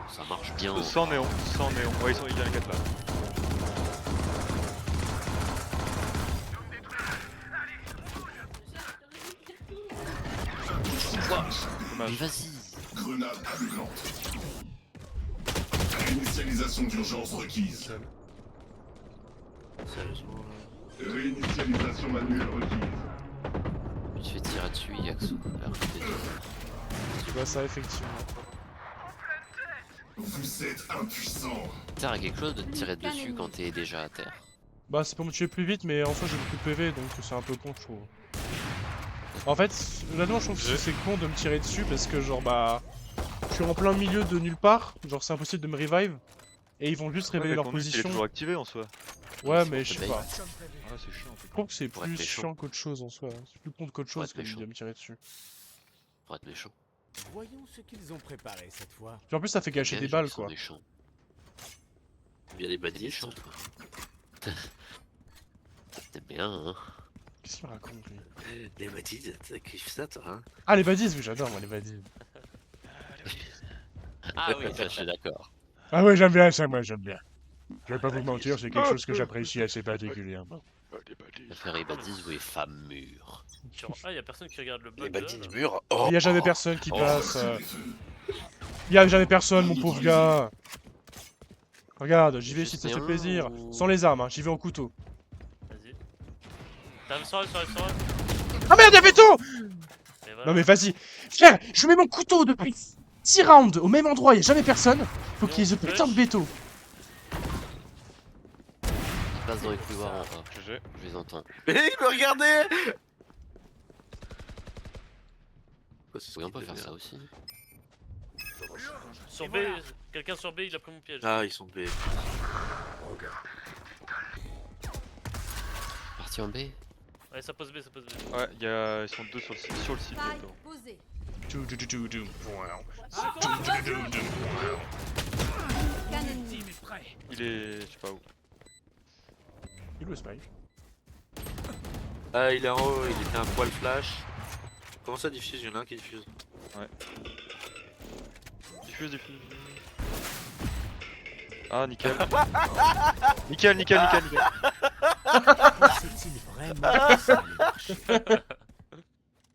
Ça marche bien. en Sans A. néon, sans néon. Ouais, il y a un 4 là. Mais Dommage. vas-y. Grenade aveuglante. Réinitialisation d'urgence requise. Sérieusement, Réinitialisation manuelle requise. Tu te fais tirer dessus, Yaxu. Alors que t'es dur. Tu vois ça, effectivement. Vous êtes impuissant. Ça sert à quelque chose de te tirer dessus quand t'es déjà à terre. Bah, c'est pour me tuer plus vite, mais en soi, j'ai beaucoup de PV, donc c'est un peu con, je trouve. En fait, honnêtement, je trouve que c'est con de me tirer dessus parce que, genre, bah. Je suis en plein milieu de nulle part, genre, c'est impossible de me revive. Et ils vont juste révéler leur Il est position. toujours activé en soi. Ouais, C'est mais pour je te sais bait. pas. Comme prévu. Ah, c'est chiant. Je trouve que c'est Pour être plus méchant. chiant qu'autre chose en soi. C'est plus con qu'autre Pour chose être que méchant. de me tirer dessus. Pour être méchant. Voyons ce qu'ils ont préparé cette fois. Puis en plus, ça fait gâcher Les des gens balles, qui sont quoi. méchants. bien les T'es badistes. méchant, toi. T'es bien, hein. Qu'est-ce qu'il raconte, lui? Les badistes, tu kiffes ça toi, hein? Ah, les baddies, oui, j'adore, moi, les baddies. Ah oui, ça, je suis d'accord. Ah ouais, j'aime bien ça, moi, j'aime bien. Je vais pas vous mentir, c'est quelque chose que j'apprécie assez particulièrement. Préférez Badis ou les femmes mûres? Ah, y'a personne qui regarde le bug. Les là, badistes là. mûrs. Oh, Il y a jamais personne qui Oh. passe. Il y a jamais personne, mon pauvre gars. Regarde, j'y vais si ça te fait plaisir. Sans les armes, hein, j'y vais en couteau. Vas-y. T'as sur elle. Ah merde, y'a Veto! Et voilà. Non mais vas-y. Frère, je mets mon couteau depuis 6 rounds au même endroit, y'a jamais personne. Faut qu'il y ait ce putain de Veto. Ils passent dans les couloirs en A. GG. Je les entends. Mais il me regardait. Oui, on peut faire ça aussi. Sur B, quelqu'un sur B, il a pris mon piège. Ah, ils sont B. Parti en B. Ouais, ça pose B. Ouais, ils sont deux sur le site. Spike Attends. posé. Canon. Team est prêt. Il est. Je sais pas où. Il est où, Spike? Ah, il est en haut, il était un poil flash. Comment ça diffuse? Il y en a un qui diffuse. Diffuse. Ah, nickel. nickel. C'est-il vraiment ça allait marcher?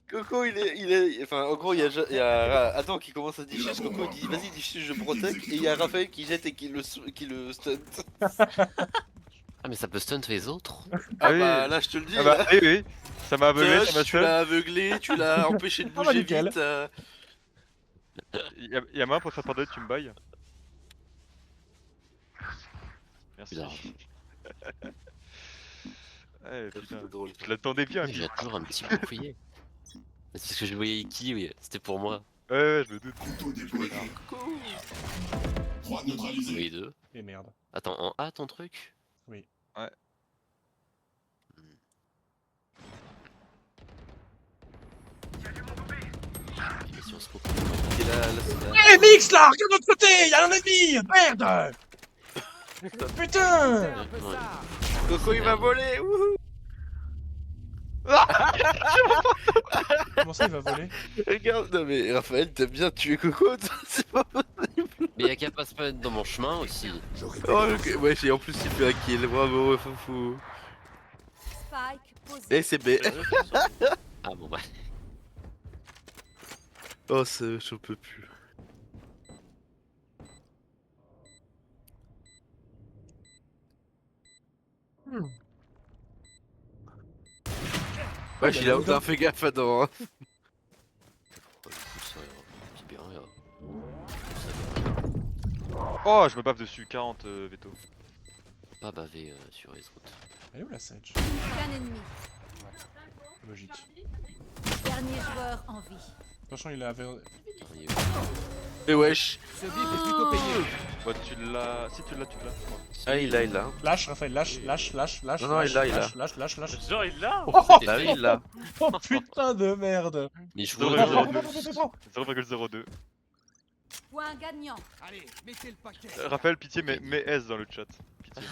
Coco, il est. Enfin, en gros, il y a Adam qui commence à diffuser. Coco dit vas-y, diffuse, je protect. Et il y a Raphaël qui jette et qui le stunt. Ah, mais ça peut stun les autres? Ah oui. bah là, je te le dis. Ah bah, là. oui. Ça m'a aveuglé, ça m'a Tu tué. l'as aveuglé, tu l'as empêché de Ah bah, bouger nickel. vite. Il y a moyen pour te faire pardonner, tu me bailles. Merci. Bizarre. Ouais, putain. C'est drôle. Je l'attendais bien. J'ai toujours un petit bouclier. C'est parce que je voyais qui, oui. C'était pour moi. Ouais, je me doute. Couteau déployé. Droite neutralisée. Oui, deux. Et merde. Attends, en A ton truc? Oui. Ouais. Mission scope. Et là, c'est là. Eh, Mix là, regarde de l'autre côté, y'a un ennemi! Merde! Putain! C'est un peu ça. Coco, il m'a volé. Wouhou. Comment ça il va voler? Regarde, non mais Raphaël, t'aimes bien tuer Coco, toi, c'est pas possible. Mais y'a qu'à pas se mettre dans mon chemin aussi. Oh, ok, ouais, et en plus il fait un kill, bravo, foufou. Spike posé. Et c'est B. Ah bon bah. Oh, j'en peux plus. Ouais, il a autant fait gaffe Adam. Hein. C'est bien, là. Oh, je me baffe dessus, 40 veto. Pas baver sur les routes. Elle est où la Sage? Qu'un ennemi. Logique. Dernier joueur en vie. Attention, il est à vers... Mais wesh. Ce bif est plutôt payé. Bah, tu l'as. Si tu l'as, tu l'as. Ah, il l'a. Lâche, Raphaël, lâche. Non, non, il l'a. Lâche. Genre, il l'a. Oh, Ah oui, il l'a. oh putain de merde. Mais je 0,02. Point gagnant. Allez, mettez le paquet. Raphaël, pitié, mets S dans le chat. Pitié.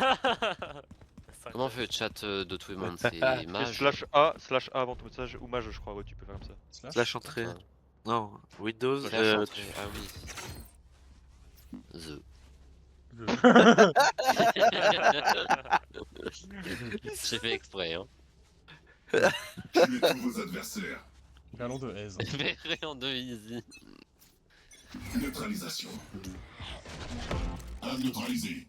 Comment on fait le chat de tout le monde? C'est Et mage. slash A avant ton message, ou mage, je crois, ouais, tu peux faire comme ça. Slash entrée. Non, Windows. Slash entrée. Ah oui. J'ai fait exprès, hein. Tuez tous vos adversaires. Parlons de aise. Verré en deux easy. Neutralisation. Un neutralisé.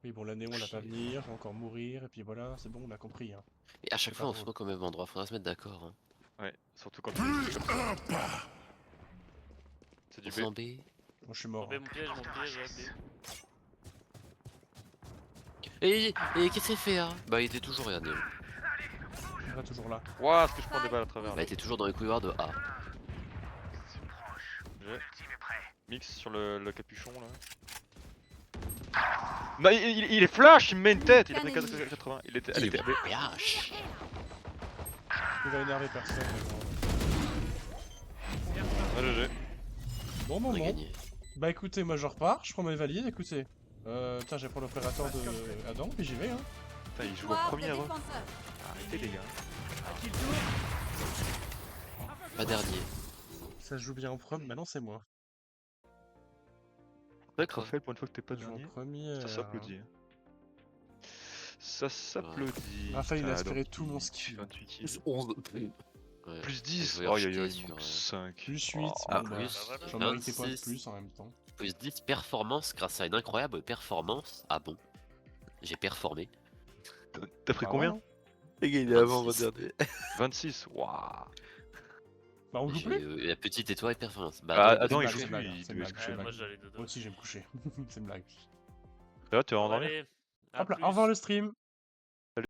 Oui, bon, la néon, on l'a pas venir, on va encore mourir, et puis voilà, c'est bon, on a compris. Hein. Et à chaque C'est fois pas on se drôle. voit au même endroit, faudra se mettre d'accord. Hein. Ouais, surtout quand tu es comme ça. C'est du On s'en B. B. Moi, je suis mort. Mon piège, ouais. Et qu'est-ce qu'il fait là? Bah il était toujours, regardez. Il est toujours là. Ouah, est-ce que je prends des balles à travers Bah là. il était toujours dans les couloirs de A. J'ai mix sur le capuchon là. Non, il est flash, il me met une tête, il a pris 80, elle était B. Flash. Il va énerver personne. Mais bon. Ah, GG. Bon On a moment. gagné. Bah écoutez, moi je repars, je prends mes valides, écoutez. Tiens, j'ai pris l'opérateur de Adam, puis j'y vais. Hein. Putain, il joue en Victoire premier des avant. défenseurs. Arrêtez les gars. Pas dernier. Ça se joue bien en premier, maintenant c'est moi. D'accord, Raphaël, pour une fois que t'es pas Je joue en dernier, premier. ça s'applaudit. Ça s'applaudit. Raphaël, il a Putain, aspiré alors, tout mon skill. 28 kills. Plus 11. Ouais. Plus 10. Je vais Oh, rejeter il sur, manque 5. Plus 8, Ah, bon, plus bah, j'en mérite des points de 26. plus en même temps. Plus 10 performance grâce à une incroyable performance. Ah bon. J'ai performé. T'as pris Ah combien ouais, hein. Les gars, il est avant 26. votre dernier. 26. Waouh. Bah on joue J'ai plus. la petite étoile performance. Bah, Ah, non, Adam, il c'est joue une blague, plus, il c'est une devait blague, se c'est coucher. une Moi blague. j'allais dedans. Moi aussi, je vais me coucher. C'est une blague. Là, t'es endormi? Allez, à Hop là, plus. au revoir le stream.